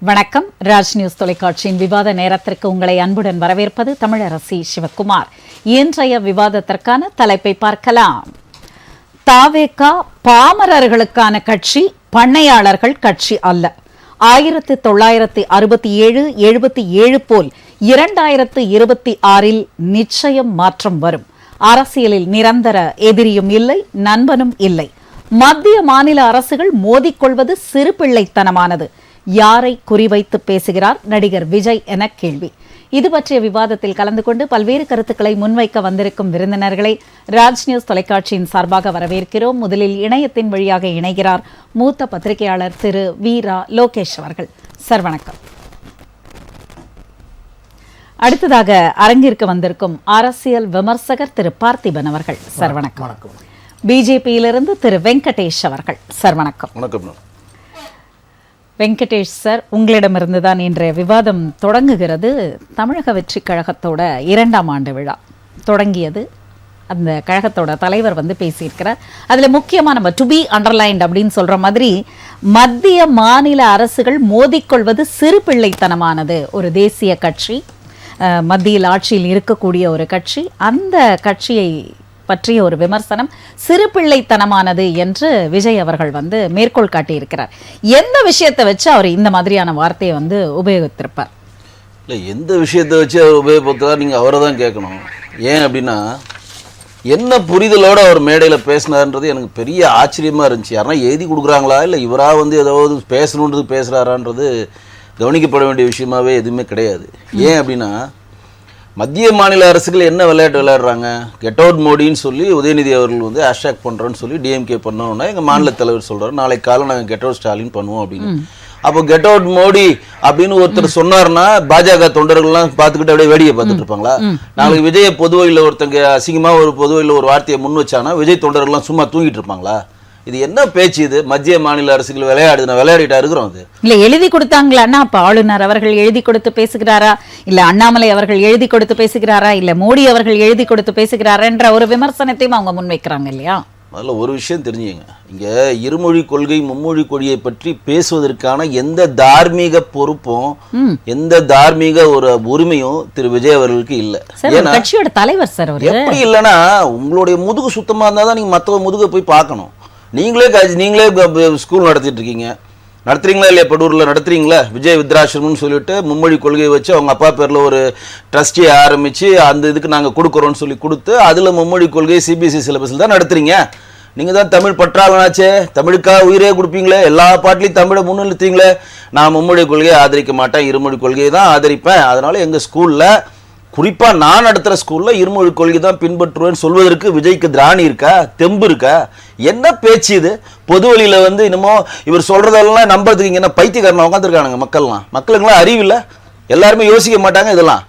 வணக்கம். ராஜ் நியூஸ் தொலைக்காட்சியின் விவாத நேரத்திற்கு உங்களை அன்புடன் வரவேற்பது தமிழரசி சிவக்குமார். இன்றைய விவாதத்திற்கான தலைப்பை பார்க்கலாம். தாவேகா பாமரர்களுக்கான கட்சி, பண்ணையாளர்கள் கட்சி அல்ல. 1967 போல் 2026 நிச்சயம் மாற்றம் வரும். அரசியலில் நிரந்தர எதிரியும் இல்லை, நண்பனும் இல்லை. மத்திய மாநில அரசுகள் மோதிக்கொள்வது சிறுபிள்ளைத்தனமானது. யாரை குறிவைத்து பேசுகிறார் நடிகர் விஜய் என கேள்வி. இது பற்றிய விவாதத்தில் கலந்து கொண்டு பல்வேறு கருத்துக்களை முன்வைக்க வந்திருக்கும் விருந்தினர்களை ராஜ் நியூஸ் தொலைக்காட்சியின் சார்பாக வரவேற்கிறோம். முதலில் இணையத்தின் வழியாக இணைகிறார் மூத்த பத்திரிகையாளர் திரு வீரா லோகேஷ் அவர்கள். சார் வணக்கம். அடுத்ததாக அரங்கிற்கு வந்திருக்கும் அரசியல் விமர்சகர் திரு பார்த்திபன் அவர்கள். சார் வணக்கம். பிஜேபியிலிருந்து திரு வெங்கடேஷ் அவர்கள். சார் வணக்கம். வெங்கடேஷ் சார், உங்களிடமிருந்து தான் இன்றைய விவாதம் தொடங்குகிறது. தமிழக வெற்றி கழகத்தோட 2ஆம் ஆண்டு விழா தொடங்கியது. அந்த கழகத்தோட தலைவர் பேசியிருக்கிறார். அதில் முக்கியமாக நம்ம டு பி அண்டர்லைன்ட் அப்படின்னு சொல்கிற மாதிரி மத்திய மாநில அரசுகள் மோதிக்கொள்வது சிறுபிள்ளைத்தனமானது. ஒரு தேசிய கட்சி, மத்தியில் ஆட்சியில் இருக்கக்கூடிய ஒரு கட்சி, அந்த கட்சியை பற்றிய ஒரு விமர்சனம் சிறுபிள்ளைத்தனமானது என்று விஜய் அவர்கள் மேற்கோள் காட்டியிருக்கிறார். எந்த விஷயத்தை வச்சு அவர் இந்த மாதிரியான வார்த்தையை உபயோகித்திருப்பார்? இல்லை, எந்த விஷயத்தை வச்சு அவர் உபயோகப்படுத்துறார் நீங்கள் அவரை தான் கேட்கணும். ஏன் அப்படின்னா, என்ன புரிதலோடு அவர் மேடையில் பேசினார்ன்றது எனக்கு பெரிய ஆச்சரியமாக இருந்துச்சு. யாருன்னா எழுதி கொடுக்குறாங்களா, இல்லை இவராக ஏதாவது பேசணுன்றது பேசுகிறாரான்றது கவனிக்கப்பட வேண்டிய விஷயமாவே எதுவுமே கிடையாது. ஏன் அப்படின்னா, மத்திய மாநில அரசுகள் என்ன விளையாட்டு விளையாடுறாங்க? கெட் அவுட் மோடின்னு சொல்லி உதயநிதி அவர்கள் ஹேஷ்டாக் பண்ணுறோன்னு சொல்லி டிஎம்கே பண்ணோன்னா எங்கள் மாநில தலைவர் சொல்கிறார், நாளைக்கு காலம் நாங்கள் கெட் அவுட் ஸ்டாலின் பண்ணுவோம் அப்படின்னு. அப்போ கெட் அவுட் மோடி அப்படின்னு ஒருத்தர் சொன்னார்னா பாஜக தொண்டர்கள்லாம் பார்த்துக்கிட்டு அப்படியே வேடிக்கை பார்த்துட்டு இருப்பாங்களா? நாளைக்கு விஜய் பொதுவையில் ஒருத்தங்க அசிங்கமாக ஒரு பொதுவையில் ஒரு வார்த்தையை முன் வச்சானா விஜய் தொண்டர்கள்லாம் சும்மா தூங்கிட்டு இருப்பாங்களா? இது என்ன பேச்சு? இது மத்திய மாநில அரசுகள் விளையாடிட்டா இருக்கிறோம். அது இல்ல எழுதி கொடுத்தாங்களான்னா அப்ப ஆளுநர் அவர்கள் எழுதி கொடுத்து பேசுகிறாரா, இல்ல அண்ணாமலை அவர்கள் எழுதி கொடுத்து பேசுகிறாரா, இல்ல மோடி அவர்கள் எழுதி கொடுத்து பேசுகிறாரா என்ற ஒரு விமர்சனத்தையும் அவங்க முன்வைக்கிறாங்க இல்லையா? முதல்ல ஒரு விஷயம் தெரிஞ்சுங்க, இங்க இருமொழி கொள்கை மும்மொழி கொள்கையை பற்றி பேசுவதற்கான எந்த தார்மீக பொறுப்பும் எந்த தார்மீக ஒரு உரிமையும் திரு விஜய் அவர்களுக்கு இல்ல. கட்சியோட தலைவர் சார். எப்படி இல்லைன்னா, உங்களுடைய முதுகு சுத்தமா இருந்தா தான் நீங்க மற்றவங்க முதுக போய் பார்க்கணும். நீங்களே ஸ்கூல் நடத்துறீங்களா இல்லையா? படூரில் நடத்துறீங்களா? விஜய் வித்ராசிரமம்னு சொல்லிட்டு மும்மொழி கொள்கையை வச்சு அவங்க அப்பா பேரில் ஒரு ட்ரஸ்டியை ஆரம்பித்து அந்த இதுக்கு நாங்கள் கொடுக்குறோன்னு சொல்லி கொடுத்து அதில் மும்மொழி கொள்கையை சிபிஎஸ்சி சிலபஸில் தான் நடத்துறீங்க. நீங்கள் தான் தமிழ் பற்றாளனாச்சே, தமிழுக்காக உயிரே கொடுப்பீங்களே, எல்லா பாட்டிலையும் தமிழை முன்னிறுத்தீங்களே. நான் மும்மொழி கொள்கையை ஆதரிக்க மாட்டேன், இருமொழி கொள்கையை தான் ஆதரிப்பேன். அதனால் எங்கள் ஸ்கூலில், குறிப்பாக நான் நடத்துகிற ஸ்கூலில் இருமொழி கொள்கை தான் பின்பற்றுவேன்னு சொல்வதற்கு விஜய்க்கு திராணி இருக்கா, தெம்பு இருக்கா? என்ன பேச்சு இது? பொது வழியில் இன்னமும் இவர் சொல்கிறதெல்லாம் நம்புறதுக்கு இங்கே என்ன பைத்தியக்காரனை உட்காந்துருக்கானுங்க மக்களுங்களாம் அறிவில்லை, எல்லாருமே யோசிக்க மாட்டாங்க. இதெல்லாம்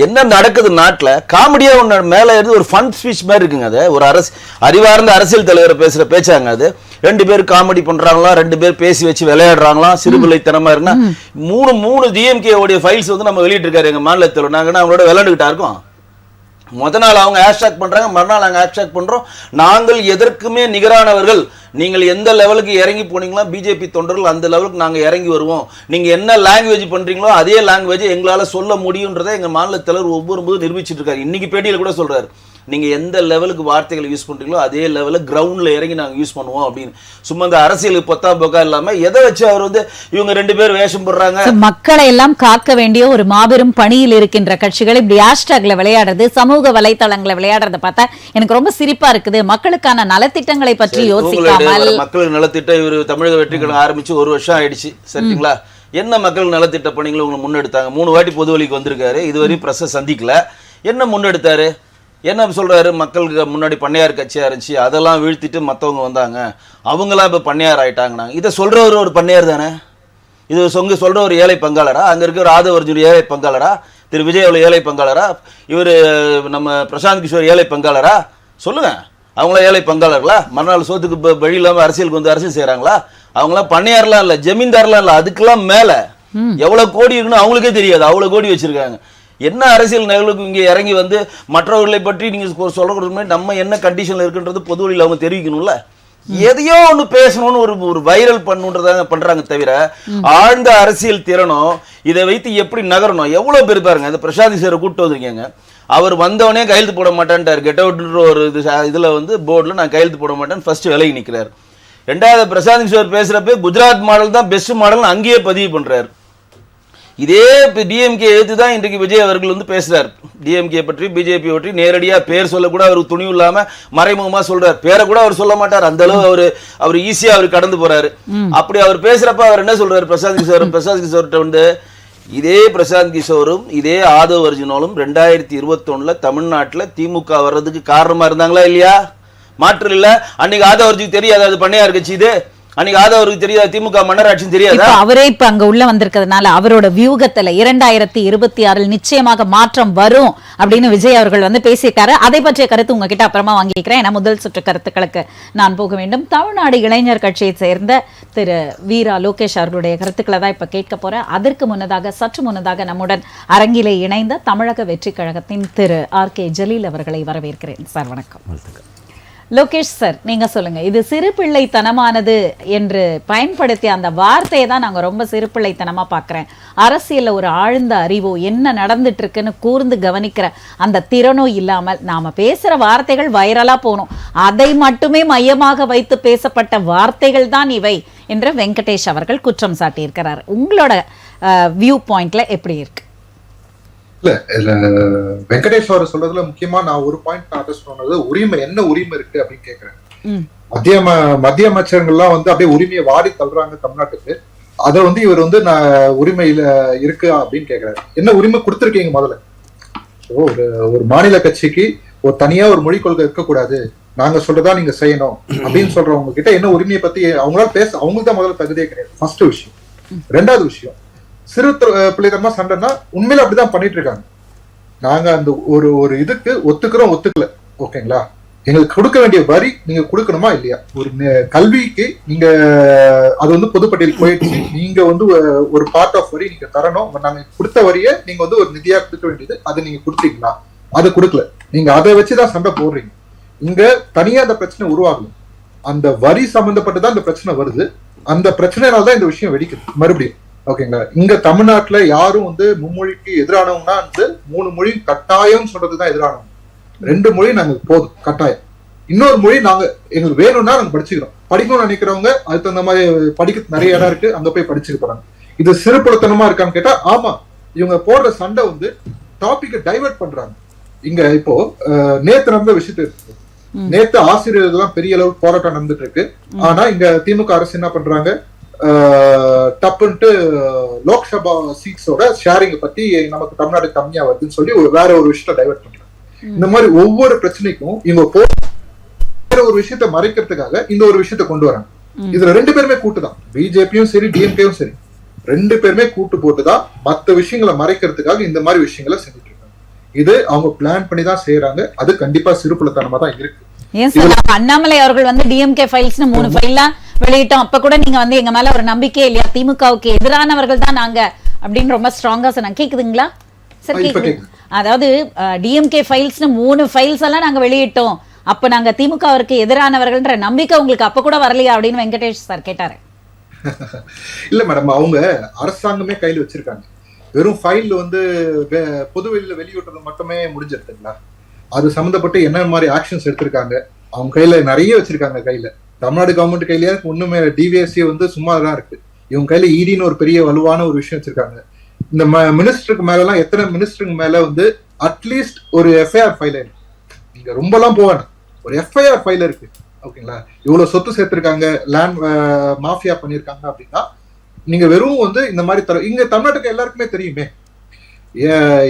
என்ன நடக்குது நாட்டில்? காமெடியாக ஒன்று மேலே இருந்து ஒரு ஃபன் ஸ்பீச் மாதிரி இருக்குங்க. அது ஒரு அறிவார்ந்த அரசியல் தலைவரை பேசுகிற பேச்சாங்க. அது 2 பேர் காமெடி பண்ணுறாங்களா, 2 பேர் பேசி வச்சு விளையாடுறாங்களா, சிறுபிள்ளைத்தனமாக இருக்குன்னா. 3 டிஎம்கே உடைய ஃபைல்ஸ் நம்ம வெளியிட்டிருக்காரு எங்கள் மாநிலத்தில். நாங்கள் அவங்களோட விளையாண்டுக்கிட்டா இருக்கோம். முதல் நாள் அவங்க ஹேஷ்டாக் பண்ணுறாங்க, மறுநாள் நாங்கள் ஹேஷ்டாக் பண்ணுறோம். நாங்கள் எதற்குமே நிகரானவர்கள், நீங்கள் எந்த லெவலுக்கு இறங்கி போனீங்களோ பிஜேபி தொண்டர்கள் அந்த லெவலுக்கு நாங்கள் இறங்கி வருவோம். நீங்கள் என்ன லாங்குவேஜ் பண்ணுறீங்களோ அதே லாங்குவேஜ் எங்களால் சொல்ல முடியுன்றதை எங்கள் மாநில தலைவர் ஒவ்வொரு போது நிரூபிச்சுட்டு இருக்காரு. இன்னைக்கு பேட்டியில் கூட சொல்கிறார், நீங்கள் எந்த லெவலுக்கு வார்த்தைகளை யூஸ் பண்ணுறீங்களோ அதே லெவலில் கிரவுண்டில் இறங்கி நாங்கள் யூஸ் பண்ணுவோம் அப்படின்னு. சும்மா இந்த அரசியலுக்கு பொத்தா போக்கா இல்லாமல் எதை வச்சு அவர் இவங்க 2 பேர் வேஷம் போடுறாங்க. மக்களை எல்லாம் காக்க வேண்டிய ஒரு மாபெரும் பணியில் இருக்கின்ற கட்சிகள் இப்படி ஹேஷ்டாக்ல விளையாடுறது, சமூக வலைத்தளங்களை விளையாடுறத பார்த்தா எனக்கு ரொம்ப சிரிப்பா இருக்குது. மக்களுக்கான நலத்திட்டங்களை பற்றி யோசிக்காமல், மக்களுக்கு நலத்திட்டம் இவர் தமிழக வெற்றி கழகம் ஆரம்பிச்சு 1 வருஷம் ஆயிடுச்சு, சரிங்களா? என்ன மக்கள் நலத்திட்ட பணிகளை உங்களை முன்னெடுத்தாங்க? 3 வாட்டி பொது வழிக்கு வந்திருக்காரு, இதுவரை பிரஸ் சந்திக்கல. என்ன முன்னெடுத்தாரு? என்ன சொல்கிறாரு? மக்களுக்கு முன்னாடி பண்ணையார் கட்சியாக இருந்துச்சு, அதெல்லாம் வீழ்த்திட்டு மற்றவங்க வந்தாங்க, அவங்களாம் இப்போ பண்ணையார் ஆகிட்டாங்கண்ணா. இதை சொல்கிறவர் ஒரு பண்ணையார் தானே? இது சொல்கிற ஒரு ஏழை பங்காளரா? அங்கே இருக்கிற ஆதவ அர்ஜுன் ஏழை பங்காளரா? திரு விஜய் அவ்வளோ ஏழை பங்காளரா? இவர் நம்ம பிரசாந்த் கிஷோர் ஏழை பங்காளரா? சொல்லுங்கள். அவங்களாம் ஏழை பங்காளர்களா? மறுநாள் சோத்துக்கு வழி இல்லாமல் அரசியலுக்கு அரசியல் செய்கிறாங்களா? அவங்களாம் பண்ணையார்லாம் இல்லை, ஜமீன்தார்லாம் இல்லை, அதுக்கெல்லாம் மேலே எவ்வளோ கோடி இருக்குன்னு அவங்களுக்கே தெரியாது, அவ்வளோ கோடி வச்சுருக்காங்க. என்ன அரசியல் நிகழ்வுக்கு இங்கே இறங்கி மற்றவர்களை பற்றி நீங்கள் சொல்கிறது நம்ம என்ன கண்டிஷனில் இருக்குன்றது பொது வழியில் அவங்க தெரிவிக்கணும்ல. எதையோ ஒண்ணு பேசணும்னு ஒரு வைரல் பண்ணுன்றதாக பண்றாங்க தவிர ஆழ்ந்த அரசியல் திறனோ இதை வைத்து எப்படி நகரணும். எவ்வளவு பேர் பாருங்க, இந்த பிரசாந்த் சார் கூப்பிட்டு வந்திருக்கீங்க, அவர் வந்தவனே கையெழுத்து போட மாட்டேன்ட்டார். கெட் அவுட்ன்ற ஒரு இதுல வந்து போர்டில் நான் கையெழுத்து போட மாட்டேன்னு ஃபர்ஸ்ட் விலகி நிற்கிறார். ரெண்டாவது பிரசாந்த் சார் பேசுறப்ப குஜராத் மாடல் தான் பெஸ்ட் மாடல் அங்கேயே பதிவு பண்றாரு. இதே டிஎம்கே எழுத்து தான் இன்றைக்கு விஜய் அவர்கள் வந்து பேசுறார். டிஎம்கே பற்றி பிஜேபி பற்றி நேரடியா பேர் சொல்ல கூட அவருக்கு துணிவு இல்லாம மறைமுகமா சொல்றார். பேரை கூட அவர் சொல்ல மாட்டார். அந்த அளவு அவர் ஈஸியா அவர் கடந்து போறாரு. அப்படி அவர் பேசுறப்ப அவர் என்ன சொல்றாரு, பிரசாந்த் கிஷோர்கிட்ட வந்து இதே பிரசாந்த் கிஷோரும் இதே ஆதவ் அர்ஜுனாலும் 2021 தமிழ்நாட்டில் திமுக வர்றதுக்கு காரணமா இருந்தாங்களா இல்லையா? மாற்று இல்ல. அன்னைக்கு ஆதவ் அர்ஜுன் தெரியாது அது பண்ணையார் கட்சி, இது அன்னைக்கு ஆதவருக்கு தெரியாது திமுக மன்னராட்சின்னு தெரியாதா? அவரே இப்ப அங்க உள்ள வந்திருக்கிறதுனால அவரோட வியூகத்துல 2026 நிச்சயமாக மாற்றம் வரும் அப்படின்னு விஜய் அவர்கள் வந்து பேசியிருக்காரு. அதை பற்றிய கருத்து உங்ககிட்ட அப்புறமா வாங்கிக்கிறேன். ஏன்னா முதல் சுற்று கருத்துக்களுக்கு நான் போக வேண்டும். தமிழ்நாடு இளைஞர் கட்சியை சேர்ந்த திரு வீரா லோகேஷ் அவர்களுடைய கருத்துக்களை தான் இப்ப கேட்க போறேன். அதற்கு முன்னதாக சற்று முன்னதாக நம்முடன் அரங்கிலே இணைந்த தமிழக வெற்றி கழகத்தின் திரு RK ஜலீல் அவர்களை வரவேற்கிறேன். சார் வணக்கம். லோகேஷ் சார், நீங்க சொல்லுங்க, இது சிறுபிள்ளைத்தனமானது என்று பயன்படுத்திய அந்த வார்த்தையை தான் நாங்க ரொம்ப சிறுபிள்ளைத்தனமா பாக்குறேன். அரசியல்ல ஒரு ஆழ்ந்த அறிவோ என்ன நடந்துட்டு இருக்குன்னு கூர்ந்து கவனிக்கிற அந்த திறனோ இல்லாமல் நாம பேசுற வார்த்தைகள் வைரலா போகணும், அதை மட்டுமே மையமாக வைத்து பேசப்பட்ட வார்த்தைகள் தான் இவை என்று வெங்கடேஷ் அவர்கள் குற்றம் சாட்டியிருக்கிறார். உங்களோட வியூ பாயிண்ட்ல எப்படி இருக்கு? இல்ல வெங்கடேஷ் அவர் சொல்றதுல முக்கியமா நான் ஒரு பாயிண்ட் அட்ரஸ் பண்ணது, உரிமை என்ன உரிமை இருக்கு அப்படின்னு கேக்குறேன். மத்திய அமைச்சர்கள்லாம் வந்து அப்படியே உரிமையை வாடி தள்ளுறாங்க தமிழ்நாட்டுக்கு. அதை வந்து இவர் வந்து நான் உரிமையில இருக்கு அப்படின்னு கேக்குறாரு. என்ன உரிமை கொடுத்துருக்கீங்க முதல்ல? ஒரு மாநில கட்சிக்கு ஒரு தனியா ஒரு மொழி கொள்கை இருக்கக்கூடாது, நாங்க சொல்றதா நீங்க செய்யணும் அப்படின்னு சொல்றவங்க கிட்ட என்ன உரிமையை பத்தி அவங்களால பேச அவங்களுக்கு தான் முதல்ல தகுதியே கிடையாது. ஃபர்ஸ்ட் விஷயம். ரெண்டாவது விஷயம், சிறு பிள்ளைத்தனமா சண்டைன்னா உண்மையில அப்படிதான் பண்ணிட்டு இருக்காங்க. நாங்க அந்த ஒரு இதுக்கு ஒத்துக்கல, ஓகேங்களா? எங்களுக்கு கொடுக்க வேண்டிய வரி நீங்க கொடுக்கணுமா இல்லையா? ஒரு கல்விக்கு நீங்க அது வந்து பொதுப்பட்டியல் போயிடுச்சு, நீங்க வந்து ஒரு பார்ட் ஆஃப் வரி நீங்க தரணும். நாங்க கொடுத்த வரியை நீங்க வந்து ஒரு நிதியா கொடுக்க வேண்டியது, அதை நீங்க கொடுத்தீங்களா? அதை கொடுக்கல. நீங்க அதை வச்சுதான் சண்டை போடுறீங்க. இங்க தனியா அந்த பிரச்சனை உருவாகணும். அந்த வரி சம்பந்தப்பட்டுதான் இந்த பிரச்சனை வருது. அந்த பிரச்சனைனால்தான் இந்த விஷயம் வெடிக்குது மறுபடியும், ஓகேங்களா? இங்க தமிழ்நாட்டுல யாரும் வந்து மும்மொழிக்கு எதிரானவங்கன்னா வந்து 3 மொழி கட்டாயம் சொல்றதுதான் எதிரானவங்க. 2 மொழி நாங்க போதும் கட்டாயம். இன்னொரு மொழி நாங்க எங்களுக்கு வேணும்னா நாங்க படிச்சுக்கிறோம். படிக்கணும்னு நினைக்கிறவங்க அதுக்கு தகுந்த மாதிரி படிக்க நிறைய இடம் இருக்கு, அங்க போய் படிச்சுக்க போறாங்க. இது சிறுபுலத்தனமா இருக்கான்னு கேட்டா ஆமா. இவங்க போடுற சண்டை வந்து டாபிக்கை டைவர்ட் பண்றாங்க. இங்க இப்போ நேத்து நடந்த விஷயத்த இருக்கு. நேத்து ஆசிரியர்கள் பெரிய அளவுக்கு போராட்டம் நடந்துட்டு இருக்கு. ஆனா இங்க திமுக அரசு என்ன பண்றாங்க, டப்புன்ட்டு லோக்சபா சீட்ஸோட ஷேரிங் பத்தி நமக்கு தமிழ்நாடு கம்மியா வருதுன்னு சொல்லி வேற ஒரு விஷயத்த டைவர்ட் பண்றாங்க. இந்த மாதிரி ஒவ்வொரு பிரச்சனைக்கும் இவங்க வேற ஒரு விஷயத்த மறைக்கிறதுக்காக இந்த ஒரு விஷயத்த கொண்டு வராங்க. இதுல 2 பேருமே கூட்டுதான், பிஜேபியும் சரி டிஎம்கேயும் சரி, 2 பேருமே கூட்டு போட்டுதான் மற்ற விஷயங்களை மறைக்கிறதுக்காக இந்த மாதிரி விஷயங்களை செஞ்சுட்டு இருக்காங்க. இது அவங்க பிளான் பண்ணி தான் செய்யறாங்க. அது கண்டிப்பா சிறுபுலத்தனமா தான் இருக்கு. அண்ணாமலை அவர்கள் வந்து டிஎம்கே ஃபைல்ஸ்னு 3 ஃபைல்லாம் வெளியிட்டோம். அப்ப கூட நீங்க வந்து எங்க மேல ஒரு நம்பிக்கை இல்லையா, திமுகவுக்கு எதிரானவர்கள் தான் நாங்க அப்படின்னு ரொம்ப ஸ்ட்ராங்கா சொன்னாங்க. கேக்குதுங்களா சார்? கேக்குது. அதாவது டிஎம்கே ஃபைல்ஸ்னு 3 ஃபைல்ஸ் எல்லாம் நாங்க வெளியிட்டோம், அப்ப நாங்க திமுகவிற்கு எதிரானவர்கள்ன்ற நம்பிக்கை உங்களுக்கு அப்ப கூட வரலையா அப்படின்னு வெங்கடேஷ் சார் கேட்டாரு. இல்ல மேடம், அவங்க அரசாங்கமே கையில வச்சிருக்காங்க. வெறும் ஃபைல் வந்து பொதுவெளியில வெளியிட்டது மட்டுமே முடிஞ்சிருக்குங்களா? அது சம்பந்தப்பட்டு என்ன மாதிரி ஆக்ஷன்ஸ் எடுத்திருக்காங்க, அவங்க கையில நிறைய வச்சிருக்காங்க. கையில தமிழ்நாடு கவர்மெண்ட் கையிலேயே ஒண்ணுமே, டிவிஎஸ்சி வந்து சும்மா தான் இருக்கு. இவங்க கையில ஈடின்னு ஒரு பெரிய வலுவான ஒரு விஷயம் வச்சிருக்காங்க. இந்த மினிஸ்டருக்கு மேல எல்லாம் எத்தனை மினிஸ்டருக்கு மேல வந்து அட்லீஸ்ட் ஒரு எஃப்ஐஆர் ஃபைல் இருக்கு. நீங்க ரொம்ப எல்லாம் போவேன், ஒரு எஃப்ஐஆர் ஃபைல் இருக்கு, ஓகேங்களா? இவ்வளவு சொத்து சேர்த்திருக்காங்க, லேண்ட் மாஃபியா பண்ணிருக்காங்க அப்படின்னா நீங்க வெறும் வந்து இந்த மாதிரி இங்க தமிழ்நாட்டுக்கு எல்லாருக்குமே தெரியுமே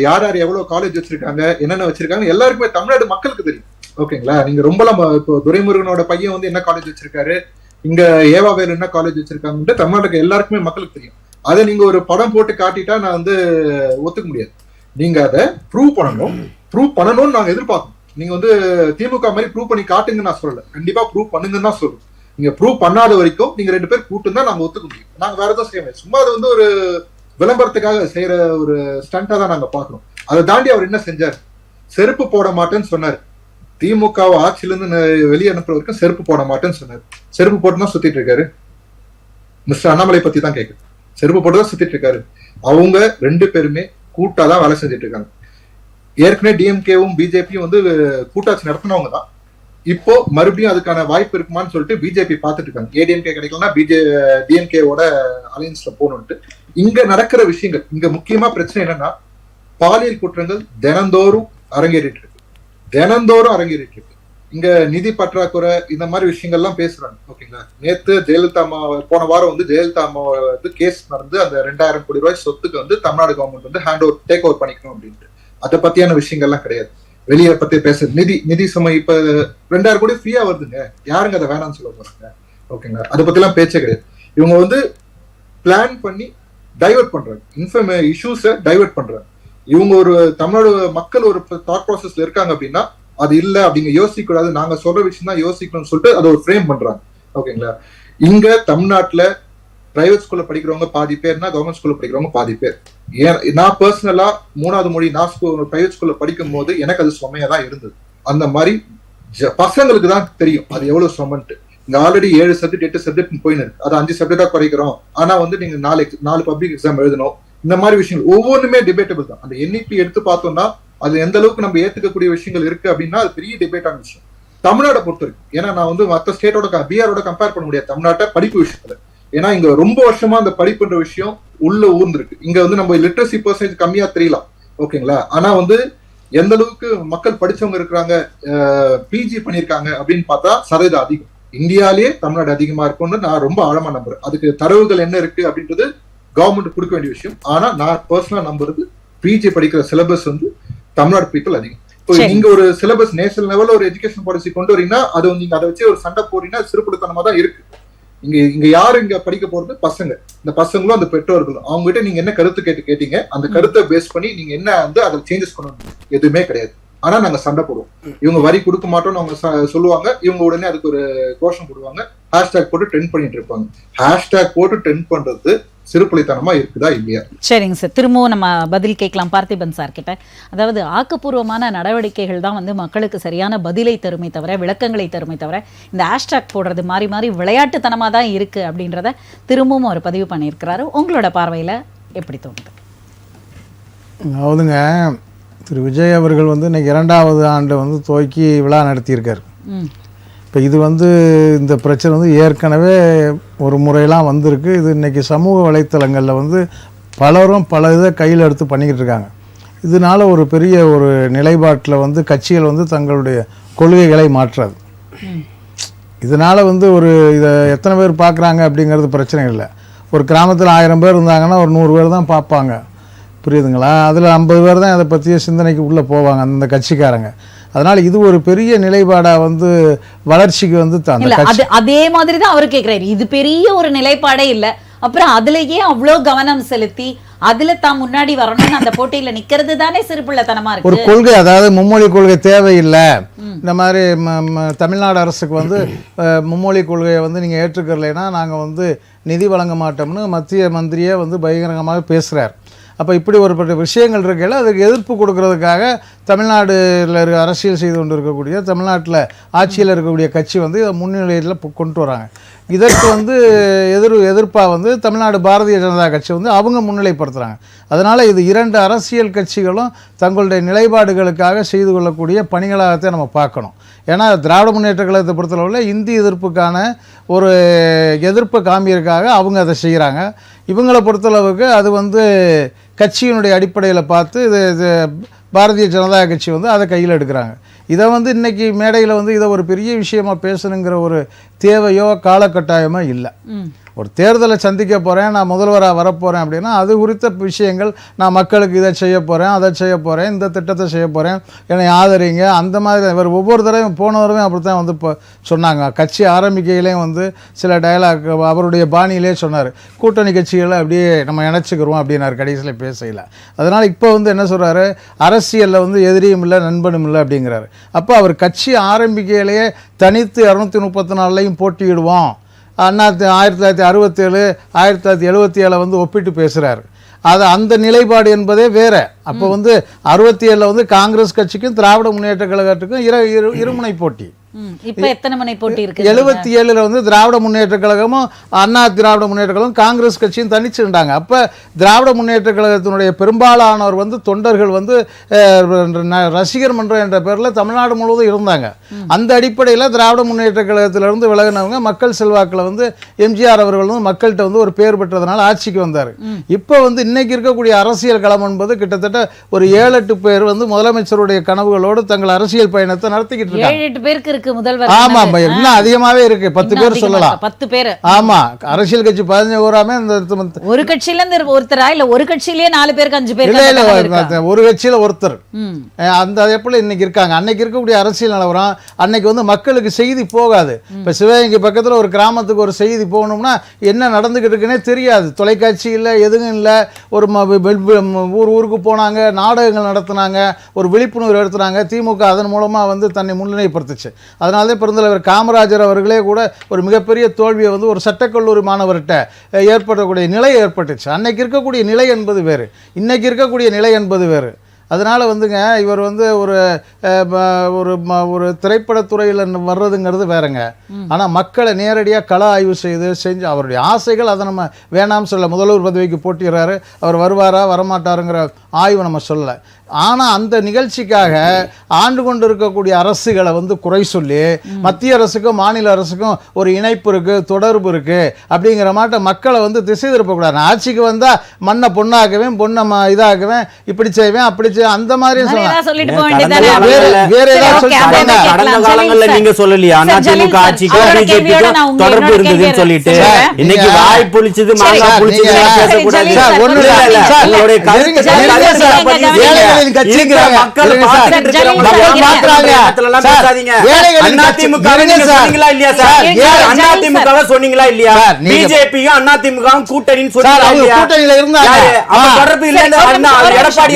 யார் யார் எவ்வளவு காலேஜ் வச்சிருக்காங்க, என்னென்ன வச்சிருக்காங்க, எல்லாருக்குமே தமிழ்நாடு மக்களுக்கு தெரியும், ஓகேங்களா? நீங்க ரொம்ப இப்போ துரைமுருகனோட பையன் வந்து என்ன காலேஜ் வச்சிருக்காரு, இங்க ஏவாவேல் என்ன காலேஜ் வச்சிருக்காங்க தமிழ்நாட்டுக்கு எல்லாருக்குமே மக்களுக்கு தெரியும். அதை நீங்க ஒரு படம் போட்டு காட்டிட்டா நான் வந்து ஒத்துக்க முடியாது. நீங்க அதை ப்ரூவ் பண்ணணும்னு நாங்க எதிர்பார்க்கணும். நீங்க வந்து திமுக மாதிரி ப்ரூவ் பண்ணி காட்டுங்கன்னு நான் சொல்லல, கண்டிப்பா ப்ரூவ் பண்ணுங்கன்னு தான் சொல்றோம். நீங்க ப்ரூவ் பண்ணாத வரைக்கும் நீங்க 2 பேர் கூட்டு தான் நாங்க ஒத்துக்க முடியும். நாங்க வேற எதுவும் செய்ய முடியாது. சும்மா அது வந்து ஒரு விளம்பரத்துக்காக செய்யற ஒரு ஸ்டண்டா தான் நாங்க பாக்குறோம். அதை தாண்டி அவர் என்ன செஞ்சாரு, செருப்பு போட மாட்டேன்னு சொன்னாரு. திமுக ஆட்சியில இருந்து வெளியே அனுப்புற வரைக்கும் செருப்பு போட மாட்டேன்னு சொன்னாரு. செருப்பு போட்டு தான் சுத்திட்டு இருக்காரு. மிஸ்டர் அண்ணாமலை பத்தி தான் கேக்குது. செருப்பு போட்டு தான் சுத்திட்டு இருக்காரு. அவங்க 2 பேருமே கூட்டாதான் வேலை செஞ்சுட்டு இருக்காங்க. ஏற்கனவே டிஎம்கேவும் பிஜேபியும் வந்து கூட்டாட்சி நடத்தினவங்க தான். இப்போ மறுபடியும் அதுக்கான வாய்ப்பு இருக்குமான்னு சொல்லிட்டு பிஜேபி பார்த்துட்டு இருக்காங்க. ஏடிஎம்கே கிடைக்கலன்னா டிஎம்கேவோட அலையன்ஸ்ல போகணும்ட்டு. இங்க நடக்கிற விஷயங்கள், இங்க முக்கியமா பிரச்சனை என்னன்னா, பாலியல் குற்றங்கள் தினந்தோறும் அரங்கேறிட்டு இருக்கு. இங்க நிதி பற்றாக்குறை இந்த மாதிரி விஷயங்கள்லாம் பேசுறாங்க. ஓகேங்களா, நேத்து ஜெயலலிதா அம்மா, போன வாரம் வந்து ஜெயலலிதா அம்மா வந்து கேஸ் நடந்து அந்த 2000 கோடி ரூபாய் சொத்துக்கு வந்து தமிழ்நாடு கவர்மெண்ட் வந்து டேக் ஓவர் பண்ணிக்கணும் அப்படின்ட்டு. அதை பத்தியான விஷயங்கள்லாம் கிடையாது. வெளியே பத்தி பேசுறது நிதி சுமை இப்ப 2000 கோடி ஃப்ரீயா வருதுங்க, யாருங்க அதை வேணாம்னு சொல்ல போறாங்க? ஓகேங்களா, அதை பத்தி எல்லாம் பேச்சே கிடையாது. இவங்க வந்து பிளான் பண்ணி டைவர்ட் பண்றாங்க, இஷ்யூஸை டைவர்ட் பண்றாங்க. இவங்க ஒரு தமிழ்நாடு மக்கள் ஒரு தாட் ப்ராசஸ்ல இருக்காங்க அப்படின்னா அது இல்ல அப்படிங்க யோசிக்க கூடாது, நாங்க சொல்ற விஷயம் தான் யோசிக்கணும்னு சொல்லிட்டு அதை ஒரு ஃப்ரேம் பண்றாங்க. ஓகேங்களா, இங்க தமிழ்நாட்டுல பிரைவேட் ஸ்கூல்ல படிக்கிறவங்க பாதி பேர்னா கவர்மெண்ட் ஸ்கூல்ல படிக்கிறவங்க பாதி பேர். நான் பர்சனலா 3வது மொழி நான் பிரைவேட் ஸ்கூல்ல படிக்கும் போது எனக்கு அது சுமையா தான் இருந்தது. அந்த மாதிரி பசங்களுக்கு தான் தெரியும் அது எவ்வளவு சுமன்ட்டு. இங்க ஆல்ரெடி 7 சப்ஜெக்ட் 8 சப்ஜெக்ட் போயின்னு இருக்கு, அது 5 சப்ஜெக்டா குறைக்கிறோம். ஆனா வந்து நீங்க 4 பப்ளிக் எக்ஸாம் எழுதணும். இந்த மாதிரி விஷயங்கள் ஒவ்வொன்றுமே டிபேட்டபிள் தான். அந்த என்இபி எடுத்து பார்த்தோம்னா அது எந்த அளவுக்கு நம்ம ஏத்துக்கக்கூடிய விஷயங்கள் இருக்கு அப்படின்னா அது பெரிய டிபேட்டான விஷயம். தமிழ்நாட்டை பொறுத்த வரைக்கும், ஏன்னா நான் வந்து மற்ற ஸ்டேட்டோட பீகாரோட கம்பேர் பண்ண முடியாது தமிழ்நாட்டை படிப்பு விஷயத்துல. ஏன்னா இங்க ரொம்ப வருஷமா அந்த படிப்புன்ற விஷயம் உள்ள ஊர்ந்துருக்கு. இங்க வந்து நம்ம லிட்ரஸி பெர்சன்டேஜ் கம்மியா தெரியலாம். ஓகேங்களா, ஆனா வந்து எந்த அளவுக்கு மக்கள் படிச்சவங்க இருக்கிறாங்க, பிஜி பண்ணிருக்காங்க அப்படின்னு பார்த்தா சதவீதம் அதிகம். இந்தியாலேயே தமிழ்நாடு அதிகமா இருக்கும்னு நான் ரொம்ப ஆழமா நம்புறேன். அதுக்கு தரவுகள் என்ன இருக்கு அப்படின்றது கவர்மெண்ட் கொடுக்க வேண்டிய விஷயம். ஆனா நான் பர்சனலா நம்புறது பிஜி படிக்கிற சிலபஸ் வந்து தமிழ்நாடு பீப்புள் அதிகம். இப்போ நீங்க ஒரு சிலபஸ் நேஷனல் லெவல்ல ஒரு எஜுகேஷன் பாலிசி கொண்டு வரீங்கன்னா அது நீங்க அதை வச்சு ஒரு சண்டை போறீங்கன்னா சிறுபடுத்தனமா தான் இருக்கு. இங்க யாரு இங்க படிக்க போறது? பசங்க. இந்த பசங்களும் அந்த பெற்றோர்களும். அவங்க கிட்ட நீங்க என்ன கருத்து கேட்டீங்க, அந்த கருத்தை பேஸ் பண்ணி நீங்க என்ன வந்து அதை சேஞ்சஸ் பண்ணணும், எதுவுமே கிடையாது. ஆனா நாங்க சண்டை போடுவோம். இவங்க வரி கொடுக்க மாட்டோம்னு அவங்க சொல்லுவாங்க, இவங்க உடனே அதுக்கு ஒரு கோஷம் போடுவாங்க, ஹேஷ்டேக் போட்டு ட்ரெண்ட் பண்ணிட்டு இருப்பாங்க. ஹேஷ்டேக் போட்டு ட்ரெண்ட் பண்றது சிறுபுலித்தனமா இருக்குதா இல்லையா? சரிங்க சார், திரும்பவும் நம்ம பதில் கேட்கலாம் பார்த்திபன் சார் கிட்ட. அதாவது ஆக்கப்பூர்வமான நடவடிக்கைகள் தான் வந்து மக்களுக்கு சரியான பதிலை தருமே தவிர, விளக்கங்களை தருமே தவிர, இந்த ஹேஷ்டாக் போடுறது மாறி மாறி விளையாட்டுத்தனமாக தான் இருக்கு அப்படின்றத திரும்பவும் அவர் பதிவு பண்ணியிருக்கிறாரு. உங்களோட பார்வையில் எப்படி தோணுது? அதாவதுங்க, திரு விஜய் அவர்கள் வந்து இன்னைக்கு 2வது ஆண்டு வந்து துவக்கி விழா நடத்தியிருக்கார். இப்போ இது வந்து இந்த பிரச்சனை வந்து ஏற்கனவே ஒரு முறையெல்லாம் வந்திருக்கு. இது இன்றைக்கி சமூக வலைத்தளங்களில் வந்து பலரும் பல இதை கையில் எடுத்து பண்ணிக்கிட்டு இருக்காங்க. இதனால் ஒரு பெரிய ஒரு நிலைப்பாட்டில் வந்து கட்சிகள் வந்து தங்களுடைய கொள்கைகளை மாற்றாது. இதனால் வந்து ஒரு இதை எத்தனை பேர் பார்க்குறாங்க அப்படிங்கிறது பிரச்சனை இல்லை. ஒரு கிராமத்தில் 1000 பேர் இருந்தாங்கன்னா ஒரு 100 பேர் தான் பார்ப்பாங்க, புரியுதுங்களா? அதில் 50 பேர் தான் அதை பற்றிய சிந்தனைக்கு உள்ளே போவாங்க அந்த கட்சிக்காரங்க. அதனால இது ஒரு பெரிய நிலைப்பாடா வந்து வளர்ச்சிக்கு வந்து அதே மாதிரி தான் அவர் கேட்கிறாரு. இது பெரிய ஒரு நிலைப்பாடே இல்ல, அப்புறம் அதுலயே அவ்வளோ கவனம் செலுத்தி அதுல தான் முன்னாடி வரணும்னு அந்த போட்டியில நிக்கிறது தானே சிறுபிள்ளைத்தனமா இருக்கு. ஒரு கொள்கை, அதாவது மும்மொழி கொள்கை தேவையில்லை, இந்த மாதிரி தமிழ்நாடு அரசுக்கு வந்து மும்மொழி கொள்கையை வந்து நீங்க ஏற்றுக்கலைன்னா நாங்க வந்து நிதி வழங்க மாட்டோம்னு மத்திய மந்திரியே வந்து பகிரங்கமாக பேசுறார். அப்போ இப்படி ஒரு விஷயங்கள் இருக்கையில் அதுக்கு எதிர்ப்பு கொடுக்கறதுக்காக தமிழ்நாட்டில் அரசியல் செய்து கொண்டு இருக்கக்கூடிய, தமிழ்நாட்டில் ஆட்சியில் இருக்கக்கூடிய கட்சி வந்து இதை முன்னிலையில் கொண்டு வராங்க. இதற்கு வந்து எதிர்ப்பாக வந்து தமிழ்நாடு பாரதிய ஜனதா கட்சி வந்து அவங்க முன்னிலைப்படுத்துகிறாங்க. அதனால் இது 2 அரசியல் கட்சிகளும் தங்களுடைய நிலைப்பாடுகளுக்காக செய்து கொள்ளக்கூடிய பணிகளாகத்தான் நம்ம பார்க்கணும். ஏன்னா திராவிட முன்னேற்ற கழகத்தை பொறுத்தளவில் இந்தி எதிர்ப்புக்கான ஒரு எதிர்ப்பை காமியற்காக அவங்க அதை செய்கிறாங்க. இவங்களை பொறுத்தளவுக்கு அது வந்து கட்சியினுடைய அடிப்படையில் பார்த்து இது பாரதிய ஜனதா கட்சி வந்து அதை கையில் எடுக்கிறாங்க. இதை வந்து இன்றைக்கி மேடையில் வந்து இதை ஒரு பெரிய விஷயமா பேசணுங்கிற ஒரு தேவையோ காலகட்டாயமோ இல்லை. ஒரு தேர்தலை சந்திக்க போகிறேன், நான் முதல்வராக வரப்போகிறேன் அப்படின்னா அது குறித்த விஷயங்கள், நான் மக்களுக்கு இதை செய்ய போகிறேன், அதை செய்ய போகிறேன், இந்த திட்டத்தை செய்ய போகிறேன், என்னை ஆதரிங்க, அந்த மாதிரி இவர் ஒவ்வொரு தடவையும் போன தடவையும் அப்படி தான் வந்து இப்போ சொன்னாங்க. கட்சி ஆரம்பிக்கையிலேயும் வந்து சில டயலாக் அவருடைய பாணியிலே சொன்னார், கூட்டணி கட்சிகளை அப்படியே நம்ம இணைச்சிக்கிறோம் அப்படின்னாரு கடைசியில் பேசையில். அதனால் இப்போ வந்து என்ன சொல்கிறாரு, அரசியலில் வந்து எதிரியும் இல்லை நண்பனும் இல்லை அப்படிங்கிறாரு. அப்போ அவர் கட்சி ஆரம்பிக்கையிலேயே தனித்து 234லையும் போட்டியிடுவோம், 1967 1977 வந்து ஒப்பிட்டு பேசுகிறார். அது அந்த நிலைப்பாடு என்பதே வேற. அப்போ வந்து 67 வந்து காங்கிரஸ் கட்சிக்கும் திராவிட முன்னேற்ற கழகத்துக்கும் இருமுனை போட்டி. இப்ப எத்தனை முனை போட்டி இருக்கு? 77 வந்து திராவிட முன்னேற்ற கழகமும் அண்ணா திராவிட முன்னேற்ற கழகம் காங்கிரஸ் கட்சியும் தனிச்சிருந்தாங்க. அப்ப திராவிட முன்னேற்ற கழகத்தினுடைய பெரும்பாலானவர் வந்து தொண்டர்கள் வந்து ரசிகர் மன்றம் என்ற பேர்ல தமிழ்நாடு முழுவதும் இருந்தாங்க. அந்த அடிப்படையில் திராவிட முன்னேற்ற கழகத்திலிருந்து விலகினவங்க மக்கள் செல்வாக்கில் வந்து எம்ஜிஆர் அவர்கள் வந்து மக்கள்கிட்ட வந்து ஒரு பேர் பெற்றதுனால ஆட்சிக்கு வந்தார். இப்போ வந்து இன்னைக்கு இருக்கக்கூடிய அரசியல் களம் என்பது கிட்டத்தட்ட ஒரு 7-8 பேர் வந்து முதலமைச்சருடைய கனவுகளோடு தங்கள் அரசியல் பயணத்தை நடத்திக்கிட்டு இருக்காங்க. 7-8 பேருக்கு இருக்கு முதல்வர். ஆமா, இன்னும் அதிகமாவே இருக்கு. 10 பேர் சொல்லலாம். 10 பேர். ஆமா, அரசியல் கட்சி 15 ஊராமே ஒரு கட்சியில இருந்து ஒருத்தரா இல்ல ஒரு கட்சியிலேயே 4 பேருக்கு 5 பேர்? இல்ல, ஒரு கட்சியில ஒருத்தர் அந்த எப்படி இன்னைக்கு இருக்காங்க. அன்னைக்கு இருக்கக்கூடிய அரசியல் நிலவரம் அன்னைக்கு வந்து மக்களுக்கு செய்தி போகாது. இப்ப சிவகங்கை பக்கத்துல ஒரு கிராமத்துக்கு ஒரு செய்தி போகணும்னா என்ன நடந்துகிட்டு இருக்குன்னே தெரியாது. தொலைக்காட்சி இல்லை, எதுவும் இல்லை. ஒரு ஊருக்கு போனாங்க, நாடகங்கள் நடத்தினாங்க, ஒரு விழிப்புணர்வு எடுத்துனாங்க. திமுக அதன் மூலமா வந்து தன்னை முன்னிலைப்படுத்துச்சு. அதனாலே பெருந்தலைவர் காமராஜர் அவர்களே கூட ஒரு மிகப்பெரிய தோல்வியை வந்து ஒரு சட்டக்கல்லூரி மாணவர்கிட்ட ஏற்படக்கூடிய நிலை ஏற்பட்டுச்சு. அன்னைக்கு இருக்கக்கூடிய நிலை என்பது வேறு, இன்னைக்கு இருக்கக்கூடிய நிலை என்பது வேறு. அதனால் வந்துங்க இவர் வந்து ஒரு திரைப்படத்துறையில் வர்றதுங்கிறது வேறங்க. ஆனால் மக்களை நேரடியாக கள ஆய்வு செஞ்சு அவருடைய ஆசைகள் அதை நம்ம வேணாம்னு சொல்ல. முதல்வர் பதவிக்கு போட்டிடுறாரு, அவர் வருவாரா வரமாட்டாருங்கிற ஆய்வு நம்ம சொல்லலை. ஆனால் அந்த நிகழ்ச்சிக்காக ஆண்டு கொண்டு இருக்கக்கூடிய அரசுகளை வந்து குறை சொல்லி மத்திய அரசுக்கும் மாநில அரசுக்கும் ஒரு இணைப்பு இருக்குது, தொடர்பு இருக்குது அப்படிங்கிற மாட்ட மக்களை வந்து திசை திருப்பக்கூடாது. நான் ஆட்சிக்கு வந்தால் மண்ணை பொண்ணாக்குவேன், பொண்ணை இதாக்குவேன், இப்படி செய்வேன், அப்படி அந்த மாதிரி வேற ஏதாவது கடந்த காலங்கள்ல நீங்க சொல்லலையா அதிமுக ஆட்சிக்கு பிஜேபிக்கும் தொடர்பு இருந்ததுன்னு சொல்லிட்டு இன்னைக்கு வாய் புளிச்சது மாங்காய் புளிச்சது பேசக்கூடாது. உங்களுடைய சொன்னீங்களா இல்லையா? பிஜேபியும் அதிமுகவும் கூட்டணின்னு கூட்டணியில இருந்தாங்க. தொடர்பு இல்லை எடப்பாடி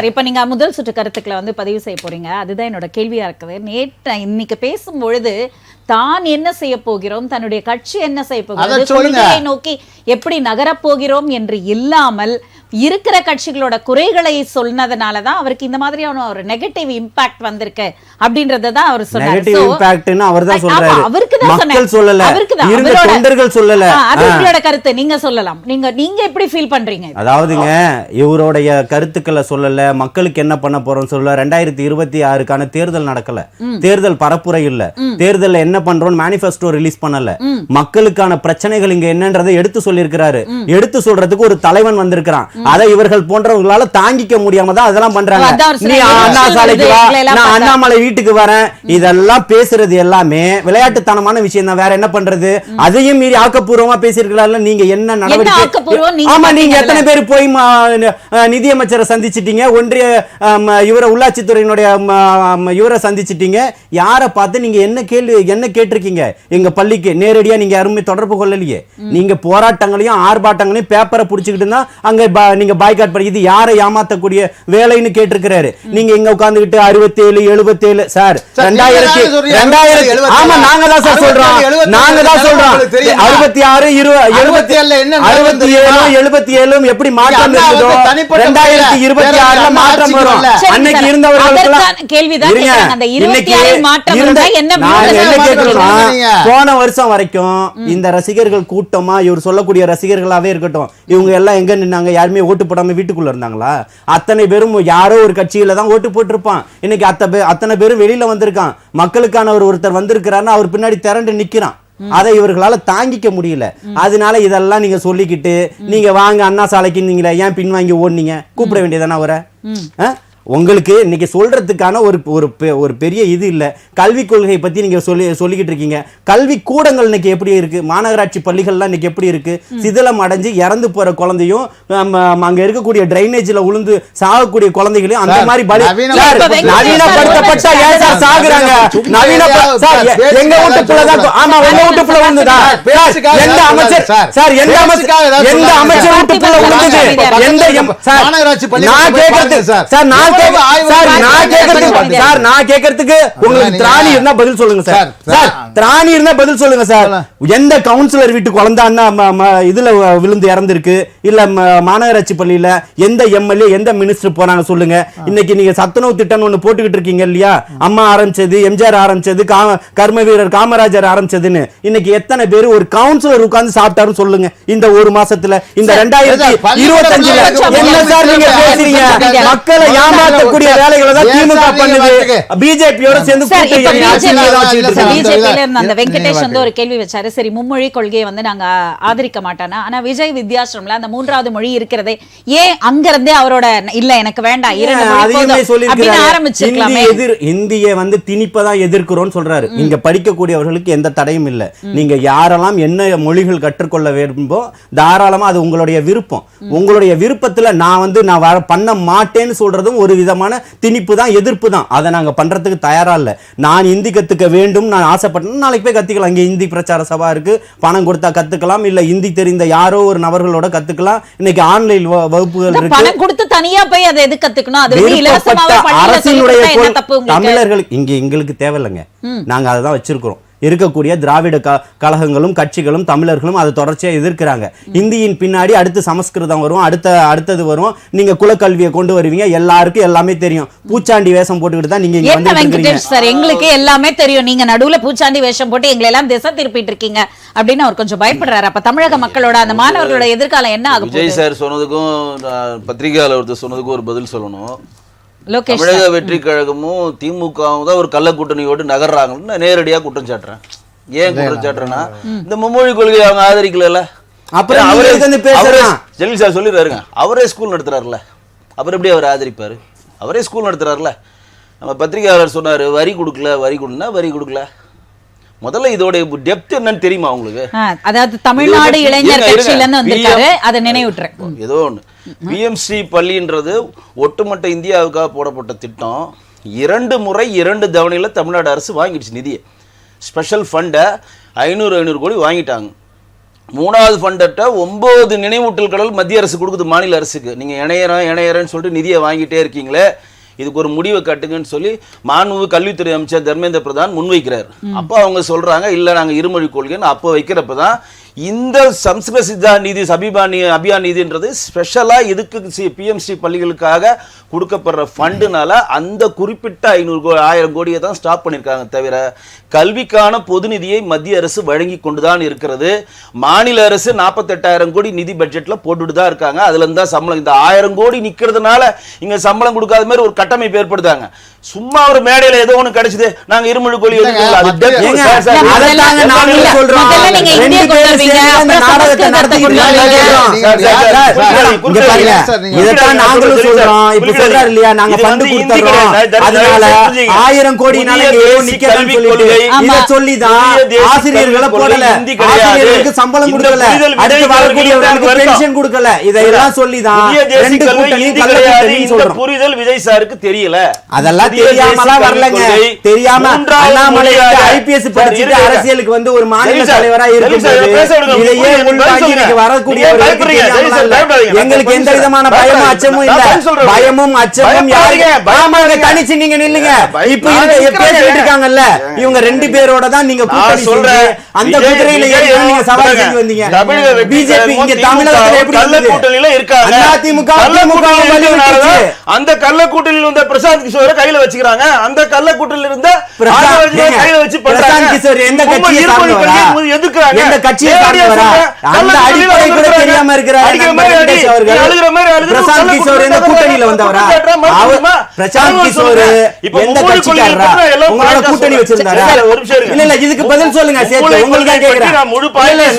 இப்ப நீங்க முதல் சுற்று கருத்துக்களை வந்து பதிவு செய்ய போறீங்க. அதுதான் என்னோட கேள்வியா இருக்குது. நேற்று இன்னைக்கு பேசும் பொழுது தான் என்ன செய்ய போகிறோம், தன்னுடைய கட்சி என்ன செய்ய போகிறது, கொள்கையை நோக்கி எப்படி நகரப் போகிறோம் என்று இல்லாமல் இருக்கிற கட்சிகளோட குறைகளை சொன்னதனாலதான் அவருக்கு இந்த மாதிரியான ஒரு நெகட்டிவ் இம்பாக்ட் வந்திருக்கு அப்படின்றதான் அவர் சொன்னாரு. நெகட்டிவ் இம்பாக்ட்னு அவர்தான் சொல்றாரு. மக்கள் சொல்லல, இருந்த தொண்டர்கள் சொல்லல. அது உங்களோட கருத்து, நீங்க சொல்லலாம். நீங்க எப்படி ஃபீல் பண்றீங்க? அதாவதுங்க இவருடைய கருத்துக்களை சொல்லல, மக்களுக்கு என்ன பண்ண போறோம்னு சொல்லல. 2026க்கான தேர்தல் நடக்கல, தேர்தல் பரப்புரை இல்ல, தேர்தல்ல என்ன பண்றோம் மேனிஃபெஸ்டோ ரிலீஸ் பண்ணல. மக்களுக்கான பிரச்சனைகள் இங்க என்னன்றதை எடுத்து சொல்லியிருக்கிறாரு. எடுத்து சொல்றதுக்கு ஒரு தலைவன் வந்திருக்கிறான். அதை இவர்கள் போன்றவங்களால தாங்கிக்க முடியாம தான் அதெல்லாம் பண்றாங்க. நீ அண்ணா சாலைக்கு வா, நான் அண்ணாமலை வீட்டுக்கு வரேன், இதெல்லாம் பேசுறது எல்லாமே விளையாட்டுத்தனமான விஷயம் தான். வேற என்ன பண்றது? அதையும் மீறி ஆக்கப்பூர்வமா பேசியிருக்கலாம்ல. நீங்க என்ன நடவடிக்கை? ஆமா, நீங்க எத்தனை பேர் போய் நிதியமைச்சரை சந்திச்சிட்டீங்க, ஒன்றிய இவரை உள்ளாட்சித்துறையினுடைய இவரை சந்திச்சிட்டீங்க. யாரை பார்த்து நீங்க என்ன கேட்டிருக்கீங்க? எங்க பள்ளிக்கு நேரடியா நீங்க யாருமே தொடர்பு கொள்ளலையே. நீங்க போராட்டங்களையும் ஆர்ப்பாட்டங்களையும் பேப்பரை புடிச்சுக்கிட்டு தான் அங்க நீங்க பாய்காட் பண்ணி இது யாரை ஏமாத்தக்கூடிய வேலைன்னு கேட்டிருக்கிறாரு. நீங்க இங்க உட்கார்ந்துகிட்டு 67 77 சார் 2000 ஆமா நாங்க தான் சார் சொல்றோம், நாங்க தான் சொல்றோம் 66 77 எப்படி மாற்றம் இருக்குதோ 2026ல மாற்றம் வரும். அன்னைக்கு இருந்தவர்களுக்கு கேள்விதான் அந்த 26 மாற்றம் இருந்தா என்ன போன வருஷம் வரைக்கும் இந்த ரசிகர்கள் கூட்டமா இவர் சொல்லக்கூடிய ரசிகர்களாவே இருக்கட்டும், இவங்க எல்லாம் எங்க நின்னாங்க? யாருமே ஓட்டு போடாம வீட்டுக்குள்ள இருந்தாங்களா? அத்தனை பேரும் யாரோ ஒரு கட்சியில தான் ஓட்டு போட்டிருப்பான். இன்னைக்கு அத்தனை பேரும் வெளியில வந்திருக்கான். மக்களுக்கான ஒருத்தர் வந்திருக்கிறாருன்னா அவர் பின்னாடி திரண்டு நிக்கிறான். அதை இவர்களால தாங்கிக்க முடியல. அதனால இதெல்லாம் நீங்க சொல்லிக்கிட்டு நீங்க வாங்க அண்ணா சாலைக்கு நீங்களே ஏன் பின்வாங்கி ஓடுனீங்க? கூப்பிட வேண்டியதானே அவரை? உங்களுக்கு இன்னைக்கு சொல்றதுக்கான ஒரு பெரிய இது இல்ல. கல்வி கொள்கை பத்தி நீங்க சொல்லிக்கிட்டு இருக்கீங்க. கல்வி கூடங்கள் இன்னைக்கு எப்படி இருக்கு? மாநகராட்சி பள்ளிகள்லாம் இன்னைக்கு எப்படி இருக்கு? சிதிலம் அடைஞ்சு இறந்து போற குழந்தையும் அங்க இருக்கக்கூடிய டிரைனேஜ்ல உளுந்து சாகக்கூடிய குழந்தைகளையும் அந்த மாதிரி நவீனப்படுத்தப்பட்ட ஏன் சார் சாகுறாங்க? எங்க வீட்டுக்குள்ளதான் ஆமா உங்க வீட்டுக்குள்ள விழுந்துதா? எந்த அமைச்சர் சார் எந்த அமைச்சர் வீட்டுக்குள்ள விழுந்தது? எந்த நான் கேட்கறது சார் நான் கேக்குறதுக்கு உங்களுக்கு திராணி இருந்தா பதில் சொல்லுங்க சார். சார் திராணி இருந்தா பதில் சொல்லுங்க சார். எந்த கவுன்சிலர் வீட்டு குழந்தை இதுல விழுந்து இறந்திருக்கு இல்ல மாநகராட்சி பள்ளியில எந்த எம்எல்ஏ எந்த மினிஸ்டர் போறாங்க சொல்லுங்க. இன்னைக்கு நீங்க சத்துணவு திட்டம் ஒண்ணு போட்டுக்கிட்டு இருக்கீங்க இல்லையா, அம்மா ஆரம்பிச்சது, எம்ஜிஆர் ஆரம்பிச்சது, கர்ம வீரர் காமராஜர் ஆரம்பிச்சதுன்னு இன்னைக்கு எத்தனை பேர் ஒரு கவுன்சிலர் உட்கார்ந்து சாப்பிட்டாருன்னு சொல்லுங்க இந்த ஒரு மாசத்துல? இந்த 2025 என்ன சார் நீங்க பேசுறீங்க? மக்களை ஏமாற்றக்கூடிய வேலைகளை தான் திமுக பண்ணுது. பிஜேபியோட சேர்ந்து பிஜேபியில இருந்த அந்த வெங்கடேஷ் வந்து ஒரு கேள்வி வச்சாரு. சரி, மும்மொழி கொள்கையை வந்து நாங்க ஆதரிக்க மாட்டானா, ஆனா விஜய் வித்யாசிரம்ல அந்த 3வது மொழி இருக்கிறதே ஏன் அங்க இருந்தே அவரோட இல்ல எனக்கு வேண்டாம் 2 மொழி ஆரம்பிச்சிருக்கலாமே. இந்திய வந்து திணிப்பதான் எதிர்க்கிறோம்னு சொல்றாரு. இங்க படிக்கக்கூடியவர்களுக்கு எந்த தடையும் இல்ல. நீங்க யாரெல்லாம் என்ன மொழிகள் கற்றுக்கொள்ள வேண்டுமோ தாராளமா, அது உங்களுடைய விருப்பம். உங்களுடைய விருப்பத்துல நான் வந்து நான் பண்ண மாட்டேன்னு சொல்றதும் ஒரு விதமான திணிப்பு தான், எதிர்ப்பு தான். அதை நாங்க பண்றதுக்கு தயாரா இல்ல. நான் ஹிந்தி கத்துக்க வேண்டும் நான் ஆசைப்பட்டேன், நாளைக்கு போய் கத்துக்கலாம். இங்க ஹிந்தி பிரச்சார சபா இருக்கு, பணம் கொடுத்தா கத்துக்கலாம், இல்ல ஹிந்தி தெரிந்த யாரோ ஒரு நபர்களோட கத்துக்கலாம். இன்னைக்கு ஆன்லைன் வகுப்புகள் இருக்கு. பணம் கொடுத்து தனியா போய் அதை எது கத்துக்கணும்? அது வந்து இலவசமாவே அரசினுடைய என்ன தப்பு உங்களுக்கு? தமிழர்களுக்கு இங்க எங்களுக்கு தேவையில்லைங்க. நாங்க அதை தான் வச்சிருக்கிறோம். இருக்கக்கூடிய திராவிட கழகங்களும் கட்சிகளும் தமிழர்களும் அதை தொடர்ச்சியா எதிர்க்கிறாங்க. இந்தியின் பின்னாடி அடுத்து சமஸ்கிருதம் வரும், அடுத்தது வரும். நீங்க குலக்கல்வியை கொண்டு வருவீங்க, எல்லாருக்கும் எல்லாமே தெரியும். பூச்சாண்டி வேஷம் போட்டுக்கிட்டு தான் நீங்க என்ன வெங்கடேஷ் சார், எங்களுக்கு எல்லாமே தெரியும், நீங்க நடுவுல பூச்சாண்டி வேஷம் போட்டு எங்களை எல்லாம் திசை திருப்பிட்டு இருக்கீங்க அப்படின்னு அவர் கொஞ்சம் பயப்படுறாரு. அப்ப தமிழக மக்களோட அந்த மாணவர்களோட எதிர்காலம் என்ன ஆகும்? விஜய் சார் சொன்னதுக்கும் பத்திரிகையாளர் ஒருத்தர் சொன்னதுக்கும் ஒரு பதில் சொல்லணும். தமிழக வெற்றி கழகமும் திமுகவும் தான் ஒரு கள்ள கூட்டணியோடு நகர்றாங்கன்னு நேரடியா குற்றம் சாட்டுறேன். ஏன் குற்றம் சாட்டுறேன்னா, இந்த மும்மொழி கொள்கையை அவங்க ஆதரிக்கல. அப்புறம் அவரே ஜெயலலிதா சொல்லிடுறாருங்க, அவரே ஸ்கூல் நடத்துறாருல, அவர் எப்படி அவர் ஆதரிப்பாரு? அவரே ஸ்கூல் நடத்துறாருல. நம்ம பத்திரிகையாளர் சொன்னாரு வரி கொடுக்கல. முதல்ல இதோட டெப்த் என்னன்னு தெரியுமா உங்களுக்கு? அதாவது தமிழ்நாடு இளைஞர் கட்சியில இருந்து வந்திருக்காரு, அதை நினைவுற்றேன். ஏதோ ஒண்ணு பிஎம்சி பள்ளின்றது ஒட்டுமொத்த இந்தியாவுக்காக போடப்பட்ட திட்டம். 2 முறை 2 தவணையில் தமிழ்நாடு அரசு வாங்கிடுச்சு நிதியை. ஸ்பெஷல் ஃபண்டை 500 கோடி வாங்கிட்டாங்க. 3வது ஃபண்டை 9 நினைவூட்டல் கடல் மத்திய அரசு கொடுக்குது மாநில அரசுக்கு. நீங்க இணையறேன்னு சொல்லிட்டு நிதியை வாங்கிட்டே இருக்கீங்களே, இதுக்கு ஒரு முடிவை கட்டுங்கன்னு சொல்லி மாண்புமிகு கல்வித்துறை அமைச்சர் தர்மேந்திர பிரதான் முன்வைக்கிறார். அப்போ அவங்க சொல்றாங்க இல்ல நாங்க இருமொழி கொள்கைன்னு. அப்போ வைக்கிறப்பதான் இந்த சம்ஸ்கிருத சித்தா நிதி அபியான் நிதின்றது ஸ்பெஷலா இதுக்கு பிஎம்சி பள்ளிகளுக்காக கொடுக்கப்படுற ஃபண்டுனால அந்த குறிப்பிட்ட 1000 கோடியை தான் ஸ்டாப் பண்ணியிருக்காங்க. தவிர கல்விக்கான பொது நிதியை மத்திய அரசு வழங்கி கொண்டுதான் இருக்கிறது. மாநில அரசு 48,000 கோடி நிதி பட்ஜெட்ல போட்டுட்டு தான் இருக்காங்க. அதுல இருந்தா சம்பளம் இந்த 1000 கோடி நிக்கிறதுனால இங்க சம்பளம் கொடுக்காத மாதிரி ஒரு கட்டமைப்பு ஏற்படுத்தாங்க. சும்மா ஒரு மேடையில ஏதோ ஒண்ணு கிடைச்சது நாங்க இருமொழி கொள்கை ஆசிரியர்களை போடல, ஆசிரியர்களுக்கு சம்பளம் கொடுக்கல, அடுத்து வரக்கூடியவர்களுக்கு பென்ஷன் கொடுக்கல. இதெல்லாம் சொல்லிதான் புரிதல் விஜய் சாருக்கு தெரியல. அதெல்லாம் தெரியாமலா வரலங்க. தெரியாம அண்ணாமலை ஐபிஎஸ் படிச்சுட்டு அரசியலுக்கு வந்து ஒரு மாநில தலைவரா இருக்கும்போது இதையே உள்வாங்கி வரக்கூடிய எங்களுக்கு எந்த விதமான பயமும் அச்சமும் இல்ல. பயமும் அச்சமும் யாருக்கு தனிச்சு நீங்க நில்லுங்க. இப்ப பேசிட்டு இருக்காங்கல்ல, இவங்க 2 பேரோட தான் நீங்க கூட்டணி சொல்ற அந்த குதிரையில ஏறி நீங்க சவால் செஞ்சு வந்தீங்க. பிஜேபி இங்க தமிழகத்துல எப்படி கூட்டணியில இருக்காங்க? அதிமுக அந்த கள்ள கூட்டணியில் வந்த பிரசாந்த் கிஷோரை கையில வச்சுக்கிறாங்க. அந்த கள்ள கூட்டணியில் இருந்த கையில வச்சு பிரசாந்த் கிஷோர் எந்த கட்சியை சார்ந்தவரா, எந்த கட்சியை சார்ந்தவரா, அந்த அடிப்படை கூட தெரியாம இருக்கிறார் பிரசாந்த் கிஷோர். எந்த கூட்டணியில வந்தவரா? பிரசாந்த் கிஷோர் எந்த கட்சிக்காரரா? உங்களோட கூட்டணி வச்சிருந்தாரா? இல்ல இல்ல, இதுக்கு பதில் சொல்லுங்க. சேர்த்து உங்களுக்கு தான் கேக்குறேன்.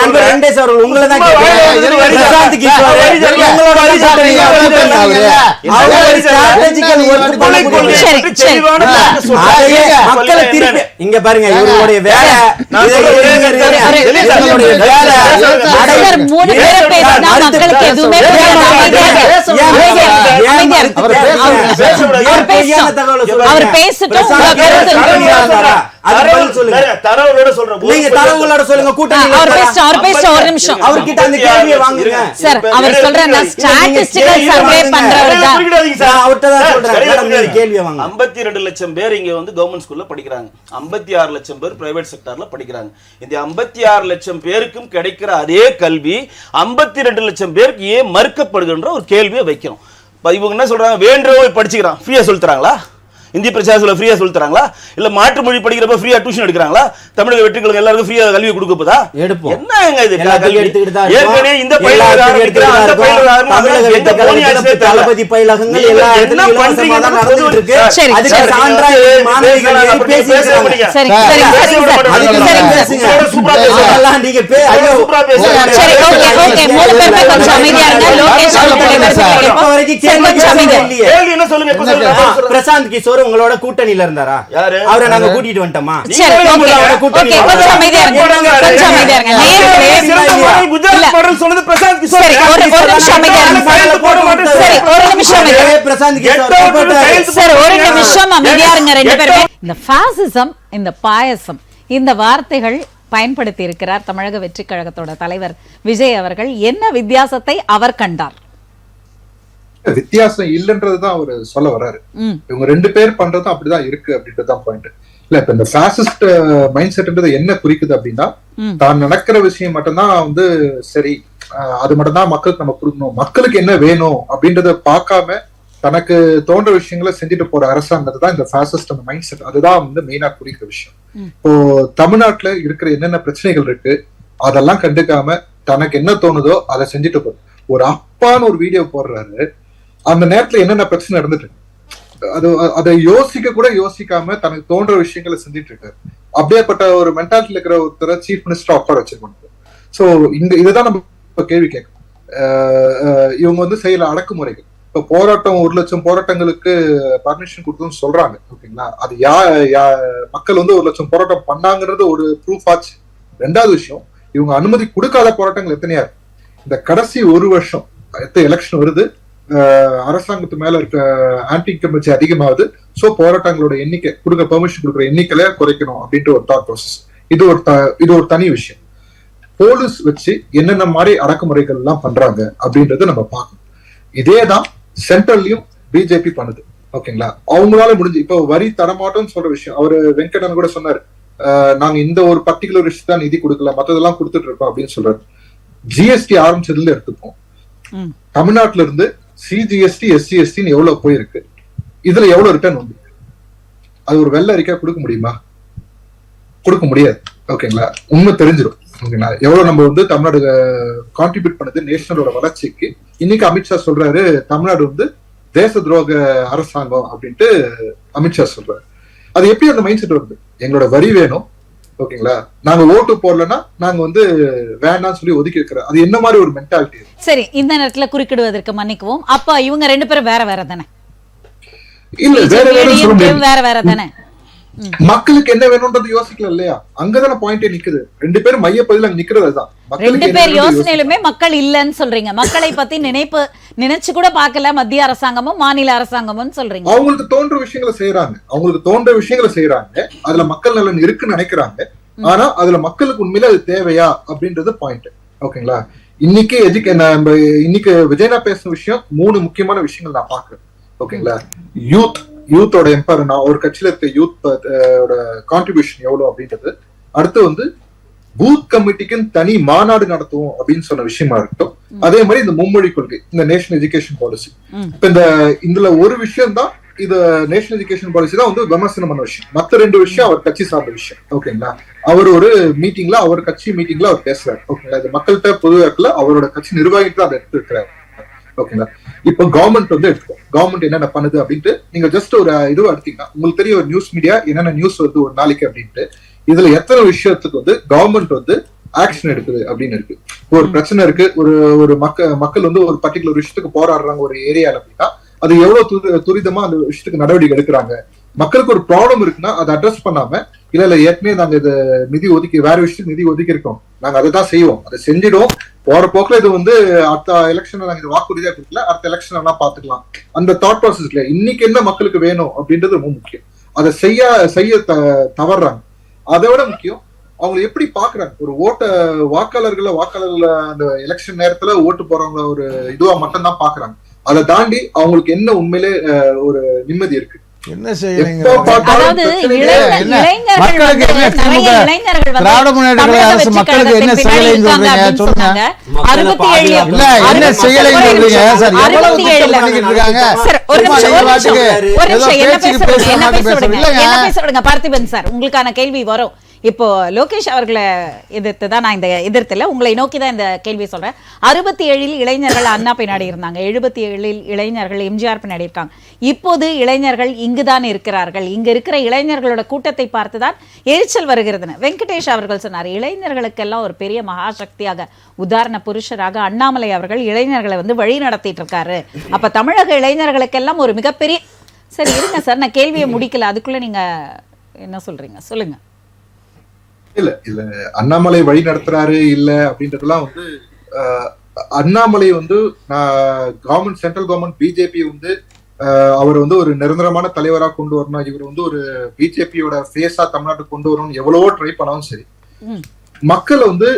நண்பர் வெங்கடேஷ் அவர்கள் உங்களை தான் கேக்குறேன். பிரசாந்த் கிஷோர் உங்களோட மக்களை திருப்பி இங்க பாருங்க, இவருடைய வேலை சார், 3 பேரை பேசினா மக்களுக்கு எதுவுமே புரியாது. அவர் பேசட்டும், உங்க கருத்து. அவர் பேசட்டும், ஒரு நிமிஷம். சார், அவர் சொல்ற ஸ்டாட்டிஸ்டிக்கல் சர்வே பண்றவர் தான். 52 லட்சம் பேர் இங்க வந்து கவர்மெண்ட் ஸ்கூல்ல படிக்கிறாங்க, 56 லட்சம் பேர் பிரைவேட் செக்டார்ல படிக்கிறாங்க. இந்த 56 லட்சம் பேருக்கும் கிடைக்கிற அதே கல்வி 52 லட்சம் பேருக்கு ஏன் மறுக்கப்படுகின்ற ஒரு கேள்வியை வைக்கிறோம். இவங்க என்ன சொல்றாங்க, வேண்டவே படிச்சுக்கிறான், ஃப்ரீயா சொல்லி தராங்களா? இந்திய பிரச்சாரத்துல ஃப்ரீயா சொல்லி தராங்களா? இல்ல மாற்று மொழி படிக்கிறப்ப ஃப்ரீயா டியூஷன் எடுக்கிறாங்களா? தமிழக வெற்றிகளுக்கு எல்லாருக்கும் ஃப்ரீயா கல்வி கொடுக்கப்பதா? என்னங்க இது? ஏற்கனவே இந்த தளபதி பயிலகங்கள் எல்லா இடத்துலயும் இலவசமா தான் நடந்துட்டு இருக்கு. அதுக்கு சான்றா மாணவிகள் பேசுறாங்க. நீங்க பிரசாந்த் கிஷோர் உங்களோட கூட்டணியில இருந்தாரா? அவரை நாங்க கூட்டிட்டு வந்துட்டோமா? இந்த பாசிசம், இந்த பாயசம், இந்த வார்த்தைகள் பயன்படுத்தி இருக்கிறார் தமிழக வெற்றி கழகத்தோட தலைவர் விஜய் அவர்கள். என்ன வித்தியாசத்தை அவர் கண்டார்? வித்தியாசம் இல்லைன்றதுதான் அவர் சொல்ல வர்றாரு. இவங்க 2 பேர் பண்றதும் அப்படிதான் இருக்கு அப்படின்றதுதான் பாயிண்ட். இல்ல, இப்ப இந்த பாசிஸ்ட் மைண்ட் செட்ன்றது என்ன குறிக்குது அப்படின்னா, தான் நடக்கிற விஷயம் மட்டும்தான் வந்து சரி, அது மட்டும் தான் மக்களுக்கு நம்ம கொடுக்கணும், மக்களுக்கு என்ன வேணும் அப்படின்றத பார்க்காம தனக்கு தோன்ற விஷயங்களை செஞ்சுட்டு போற அரசாங்கத்தை தான் இந்த பாசிஸ்ட் அந்த மைண்ட் செட், அதுதான் வந்து மெயினா குறிக்கிற விஷயம். இப்போ தமிழ்நாட்டுல இருக்கிற என்னென்ன பிரச்சனைகள் இருக்கு அதெல்லாம் கண்டுக்காம தனக்கு என்ன தோணுதோ அதை செஞ்சுட்டு போற ஒரு அப்பான்னு ஒரு வீடியோ போடுறாரு. அந்த நேரத்துல என்னென்ன பிரச்சனை நடந்துட்டு இருக்கு அதை யோசிக்க கூட யோசிக்காம தனக்கு தோன்ற விஷயங்களை செஞ்சுட்டு இருக்காரு. அப்படியேப்பட்ட ஒரு மென்டாலிட்டியில இருக்கிற ஒருத்தர சீஃப் மினிஸ்டர் உட்கார வச்சிருக்காங்க. சோ இதுதான் நம்ம கேள்வி கேட்கணும். இவங்க வந்து செய்யல அடக்குமுறைகள். இப்ப போராட்டம் 1 லட்சம் போராட்டங்களுக்கு பர்மிஷன் கொடுத்தோம்னு சொல்றாங்க, ஓகேங்களா? அது மக்கள் வந்து 1 லட்சம் போராட்டம் பண்ணாங்கிறது ஒரு ப்ரூஃப் ஆச்சு. 2வது விஷயம், இவங்க அனுமதி கொடுக்காத போராட்டங்கள் எத்தனையா இருக்கு. இந்த கடைசி 1 வருஷம் எலெக்ஷன் வருது, அரசாங்கத்து மேல இருக்க ஆன்டி இன்கம்பன்சி அதிகமாகுது. சோ போராட்டங்களோட எண்ணிக்கை, கொடுக்க பெர்மிஷன் கொடுக்குற எண்ணிக்கையில குறைக்கணும் அப்படின்ற ஒரு தாட் ப்ராசஸ். இது ஒரு தனி விஷயம். போலீஸ் வச்சு என்னென்ன மாதிரி அடக்குமுறைகள் எல்லாம் பண்றாங்க அப்படின்றத நம்ம பார்க்கணும். இதேதான் சென்ட்ரல்லையும் பிஜேபி பண்ணுது, ஓகேங்களா? அவங்களால முடிஞ்சு இப்போ வரி தரமாட்டோம்னு சொல்ற விஷயம் அவரு வெங்கடன் கூட சொன்னாரு, நாங்க இந்த ஒரு பர்டிகுலர் விஷயம் தான் நிதி கொடுக்கல, மத்ததெல்லாம் கொடுத்துட்டு இருக்கோம் அப்படின்னு சொல்றாரு. ஜிஎஸ்டி ஆரம்பிச்சதுல எடுத்துப்போம். தமிழ்நாட்டுல இருந்து சிஜிஎஸ்டி எஸ்சிஎஸ்டின்னு எவ்வளவு போயிருக்கு, இதுல எவ்வளவு ரிட்டர்ன் வந்து அது ஒரு வெள்ள அறிக்கை கொடுக்க முடியுமா? கொடுக்க முடியாது, ஓகேங்களா? உண்மை தெரிஞ்சிடும், ஓகேங்களா? எவ்வளவு நம்ம வந்து தமிழ்நாடு கான்ட்ரிபியூட் பண்ணது நேஷனலோட வளர்ச்சிக்கு. இன்னைக்கு அமித்ஷா சொல்றாரு தமிழ்நாடு வந்து தேச துரோக அரசாங்கம் அப்படின்ட்டு அமித்ஷா சொல்றாரு. அது எப்படி அந்த மைண்ட் செட் வருது? எங்களோட வரி வேணும், ஓகேங்களா? நாங்க ஓட்டு போடலன்னா நாங்க வந்து வேண்டாம்னு சொல்லி ஒதுக்கி வைக்கிறோம். அது என்ன மாதிரி ஒரு மென்டாலிட்டி? சரி, இந்த நேரத்துல குறுக்கிடுவதற்கு மன்னிக்கவும். அப்ப இவங்க 2 பேரும் வேற வேற தானே? இல்ல, வேற வேற தானே? மக்களுக்கு என்ன வேணும்ன்றது யோசிக்கல இல்லையா? அங்கதான பாயிண்டே நிக்குது. 2 பேரும் மையப்பகுதியில் அங்க நிக்கிறது அதுதான். 2 பேர் யோசனையிலுமே மக்கள் இல்லன்னு சொல்றீங்க. மக்களை பத்தி நினைச்சு கூட பார்க்கல மத்திய அரசாங்கமும் மாநில அரசாங்கமும் சொல்றீங்க. அவங்களுக்கு தோன்ற விஷயங்களை செய்யறாங்க, அதுல மக்கள் நலன் இருக்குன்னு நினைக்கிறாங்க. ஆனா அதுல மக்களுக்கு உண்மையில அது தேவையா அப்படின்றது பாயிண்ட், ஓகேங்களா? இன்னைக்கு விஜயனா பேசுற விஷயம் 3 முக்கியமான விஷயங்கள் நான் பாக்குறேன், ஓகேங்களா? யூத்தோட எம்பவர், நான் ஒரு கட்சியில இருக்க யூத் கான்ட்ரிபியூஷன் எவ்வளவு அப்படின்றது. அடுத்து வந்து பூத் கமிட்டிக்கு தனி மாநாடு நடத்துவோம் அப்படின்னு சொன்ன விஷயமா இருக்கட்டும். அதே மாதிரி இந்த மும்மொழி கொள்கை, இந்த நேஷனல் எஜுகேஷன் பாலிசி. இப்ப இதுல ஒரு விஷயம் தான், இது நேஷனல் எஜுகேஷன் பாலிசி தான் வந்து விமர்சனம் பண்ண விஷயம். மத்த 2 விஷயம் அவர் கட்சி சார்ந்த விஷயம், ஓகேங்களா? அவர் ஒரு மீட்டிங்ல, அவர் கட்சி மீட்டிங்ல அவர் பேசுறாரு, ஓகேங்களா? இது மக்கள்கிட்ட பொதுவாக்கல அவரோட கட்சி நிர்வாகிட்டு அதை எடுத்து இருக்கிறாரு, ஓகேங்களா? இப்ப கவர்மெண்ட் வந்து எடுத்துக்கோம், கவர்மெண்ட் என்னென்ன பண்ணுது அப்படின்ட்டு நீங்க ஜஸ்ட் ஒரு இதுவா எடுத்தீங்கன்னா உங்களுக்கு தெரியும் ஒரு நியூஸ் மீடியா என்னென்ன நியூஸ் வருது ஒரு நாளைக்கு அப்படின்ட்டு. இதுல எத்தனை விஷயத்துக்கு வந்து கவர்மெண்ட் வந்து ஆக்ஷன் எடுக்குது அப்படின்னு இருக்கு. ஒரு பிரச்சனை இருக்கு, ஒரு மக்கள் வந்து ஒரு பர்டிகுலர் விஷயத்துக்கு போராடுறாங்க ஒரு ஏரியால அப்படின்னா அது எவ்வளவு துரிதமா அந்த விஷயத்துக்கு நடவடிக்கை எடுக்கிறாங்க. மக்களுக்கு ஒரு ப்ராப்ளம் இருக்குன்னா அதை அட்ரஸ் பண்ணாம இல்ல ஏற்கனவே நாங்க இதை நிதி ஒதுக்கி வேற விஷயம் நிதி ஒதுக்கி இருக்கோம், நாங்க அதை தான் செய்வோம், அதை செஞ்சிடும், போற போக்குல இது வந்து அடுத்த எலெக்ஷன் நாங்க இது வாக்குறுதியா கொடுக்கல, அடுத்த எலெக்ஷன் எல்லாம் பாத்துக்கலாம், அந்த தாட் ப்ராசஸ் இல்ல. இன்னைக்கு என்ன மக்களுக்கு வேணும் அப்படின்றது ரொம்ப முக்கியம். அதை செய்ய தவறுறாங்க. அதை விட முக்கியம் அவங்க எப்படி பாக்குறாங்க. ஒரு வாக்காளர்களை அந்த எலெக்ஷன் நேரத்துல ஓட்டு போறவங்க ஒரு இதுவா மட்டும் தான் பாக்குறாங்க. அதை தாண்டி அவங்களுக்கு என்ன உண்மையிலே ஒரு நிம்மதி இருக்கு. என்ன செய்யறீங்க? அதாவது மக்களுக்கு என்ன திராவிட முன்னேற்ற கழக அரசு மக்களுக்கு என்ன செய்யலைன்னு சொல்றீங்க? சொல்லுங்க. இல்ல என்ன செய்யலைன்னு சொல்றீங்க சார்? எவ்வளவு திட்டம் பண்ணிக்கிட்டு இருக்காங்க? பார்த்திபன் சார், உங்களுக்கான கேள்வி வரும். இப்போ லோகேஷ் அவர்களை எதிர்த்து தான் நான் இந்த எதிர்த்துல உங்களை நோக்கி தான் இந்த கேள்வி சொல்றேன். 67 இளைஞர்கள் அண்ணா பின்னாடி இருந்தாங்க, 77 இளைஞர்கள் எம்ஜிஆர் பின்னாடி இருக்காங்க. இப்போது இளைஞர்கள் இங்குதான் இருக்கிறார்கள். இங்க இருக்கிற இளைஞர்களோட கூட்டத்தை பார்த்துதான் எரிச்சல் வருகிறதுன்னு வெங்கடேஷ் அவர்கள் சொன்னார். இளைஞர்களுக்கெல்லாம் ஒரு பெரிய மகாசக்தியாக உதாரண புருஷராக அண்ணாமலை அவர்கள் இளைஞர்களை வந்து வழி நடத்திட்டு இருக்காரு. அப்ப தமிழக இளைஞர்களுக்கெல்லாம் ஒரு மிகப்பெரிய சரி இருங்க சார், நான் கேள்வியை முடிக்கல, அதுக்குள்ள நீங்க என்ன சொல்றீங்க சொல்லுங்க. இல்ல அண்ணாமலை வழி நடத்துறாரு இல்ல அப்படின்றதுலாம் வந்து அண்ணாமலை வந்து கவர்மெண்ட் சென்ட்ரல் கவர்மெண்ட் பிஜேபி வந்து அவர் வந்து ஒரு நிரந்தரமான தலைவரா கொண்டு வரணும், இவர் வந்து ஒரு பிஜேபியோட ஃபேஸா தமிழ்நாட்டுக்கு கொண்டு வரணும் எவ்வளவோ ட்ரை பண்ணாலும் சரி, மக்கள் வந்து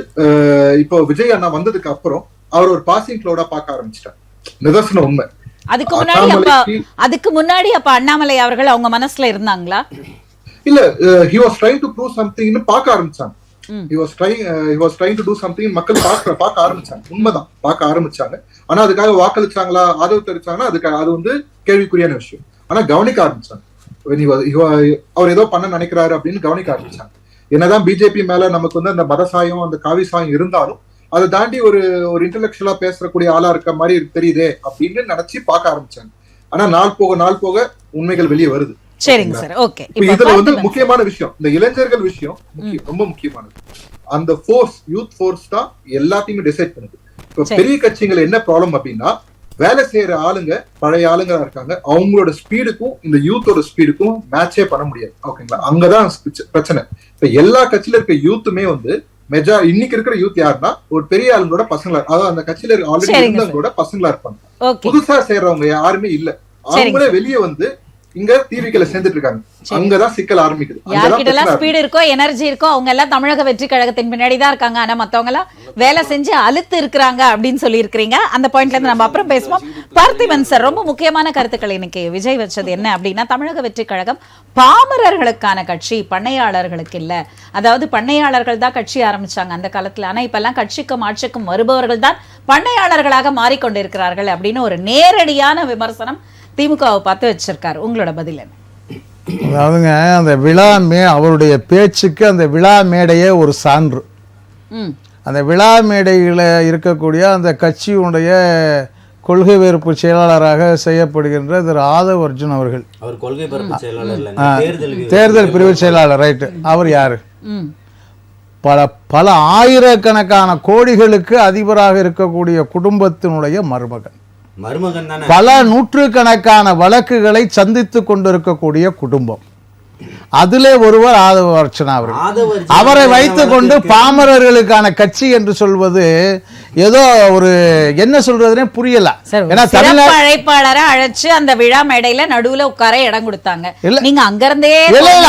இப்போ விஜய் அண்ணா வந்ததுக்கு அப்புறம் அவர் ஒரு பாசிங் கிளவுடா பார்க்க ஆரம்பிச்சிட்டார். நிதர்சன உண்மை. அதுக்கு முன்னாடி அப்ப அண்ணாமலை அவர்கள் அவங்க மனசுல இருந்தாங்களா? இல்ல, he was trying to prove something ன்னு பார்க்க ஆரம்பிச்சாங்க. he was trying to do something மக்கள் பார்க்க ஆரம்பிச்சாங்க. உண்மைதான், பார்க்க ஆரம்பிச்சாங்க. ஆனா அதுக்காக வாக்களிச்சாங்களா, ஆதரவு தெரிவிச்சாங்கன்னா அது வந்து கேள்விக்குறியான விஷயம். ஆனா கவனிக்க ஆரம்பிச்சாங்க. அவர் ஏதோ பண்ண நினைக்கிறாரு அப்படின்னு கவனிக்க ஆரம்பிச்சாங்க. என்னதான் பிஜேபி மேல நமக்கு வந்து அந்த மதசாயம் அந்த காவி சாயம் இருந்தாலும் அதை தாண்டி ஒரு இன்டெலெக்சுவலா பேசக்கூடிய ஆளா இருக்க மாதிரி தெரியுதே அப்படின்னு நினைச்சு பார்க்க ஆரம்பிச்சாங்க. ஆனா நாள் போக உண்மைகள் வெளியே வருது. சரிங்க சார், ஓகே. இதுல வந்து முக்கியமான விஷயம் இந்த இளைஞர்கள் விஷயம் ரொம்ப முக்கியமானது. அந்த யூத் ஃபோர்ஸ் தான் எல்லாத்தையுமே டிசைட் பண்ணுது. இப்ப பெரிய கட்சிகள் என்ன ப்ராப்ளம் அப்படின்னா, வேலை செய்யற ஆளுங்க பழைய ஆளுங்களா இருக்காங்க, அவங்களோட ஸ்பீடுக்கும் இந்த யூத்தோட ஸ்பீடுக்கும் மேட்சே பண்ண முடியாது. ஓகேங்களா, அங்கதான் பிரச்சனை. இப்ப எல்லா கட்சியில இருக்க யூத்துமே வந்து இன்னைக்கு இருக்கிற யூத் யாருன்னா ஒரு பெரிய ஆளுங்களோட பசங்களா, அதாவது அந்த கட்சியில ஆல்ரெடி இருந்தவங்களோட பசங்களா இருப்பாங்க. புதுசா சேர்றவங்க யாருமே இல்ல, அவங்களே வெளியே வந்து இங்க டிவிக்களை சேர்ந்துட்டு இருக்காங்க. அங்கதான் சிக்கல் ஆரம்பிக்குது. யார்கிட்ட ஸ்பீடு இருக்கோ எனர்ஜி இருக்கோ அவங்க எல்லாம் தமிழக வெற்றி கழகத்தின் பின்னாடி தான் இருக்காங்க. ஆனா மத்தவங்க எல்லாம் வேலை செஞ்சு அழுத்து இருக்கிறாங்க அப்படின்னு சொல்லி இருக்கிறீங்க. அந்த பாயிண்ட்ல இருந்து நம்ம அப்புறம் பேசுவோம். பார்த்திபன் சார், ரொம்ப முக்கியமான கருத்துக்கள் இன்னைக்கு விஜய் வச்சது என்ன அப்படின்னா, தமிழக வெற்றி கழகம் பாமரர்களுக்கான கட்சி, பண்ணையாளர்களுக்கு இல்ல. அதாவது பண்ணையாளர்கள் தான் கட்சி ஆரம்பிச்சாங்க அந்த காலத்துல, ஆனா இப்ப எல்லாம் கட்சிக்கும் ஆட்சிக்கும் வருபவர்கள் தான் பண்ணையாளர்களாக மாறிக்கொண்டிருக்கிறார்கள் அப்படின்னு ஒரு நேரடியான விமர்சனம் திமுகவை பார்த்து வச்சிருக்காரு. உங்களோட பதில் என்ன? அதாவதுங்க, அந்த அவருடைய பேச்சுக்கு அந்த விழா மேடையே ஒரு சான்று. அந்த விழா மேடையில் இருக்கக்கூடிய அந்த கட்சியுடைய கொள்கை வேறுப்பு செயலாளராக செய்யப்படுகின்ற திரு ஆதவ் அர்ஜுன் அவர்கள், அவர் கொள்கை பரப்பு செயலாளர், தேர்தல் பிரிவு செயலாளர், ரைட்டு. அவர் யாரு? பல ஆயிரக்கணக்கான கோடிகளுக்கு அதிபராக இருக்கக்கூடிய குடும்பத்தினுடைய மருமகன். பல நூற்றுக்கணக்கான வழக்குகளை சந்தித்து கொண்டிருக்கக்கூடிய குடும்பம். அதிலே ஒருவர் ஆதவ அர்ச்சனா அவர்கள். அவரை வைத்துக் கொண்டு பாமரர்களுக்கான கட்சி என்று சொல்வது ஏதோ ஒரு என்ன சொல்றதுனே புரியல. ஏன்னா தமிழ்நாடு அழைப்பாளரை அழைச்சு அந்த விழா மேடையில நடுவுல உட்கார இடம் கொடுத்தாங்க. நீங்க அங்க இருந்தே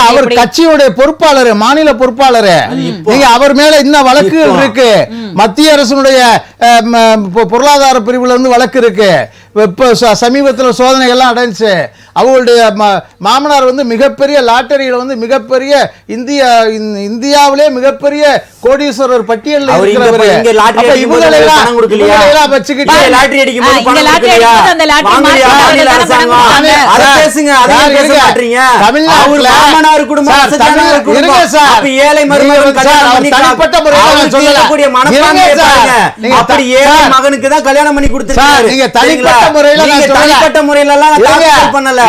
அவர் கட்சியுடைய பொறுப்பாளர், மாநில பொறுப்பாளர். நீங்க அவர் மேல இன்னும் வழக்குகள் இருக்கு. மத்திய அரசுடைய பொருளாதார பிரிவுல இருந்து வழக்கு இருக்கு. இப்போ சமீபத்தில் சோதனைகள்லாம் அடைஞ்சு அவங்களுடைய மாமனார் வந்து மிகப்பெரிய லாட்டரியில் வந்து மிகப்பெரிய இந்தியாவிலே மிகப்பெரிய கோடீஸ்வரர் பட்டியலில் மகனுக்கு தான் கல்யாணம் பண்ணி கொடுத்துருக்காரு. தனிப்பட்ட முறையில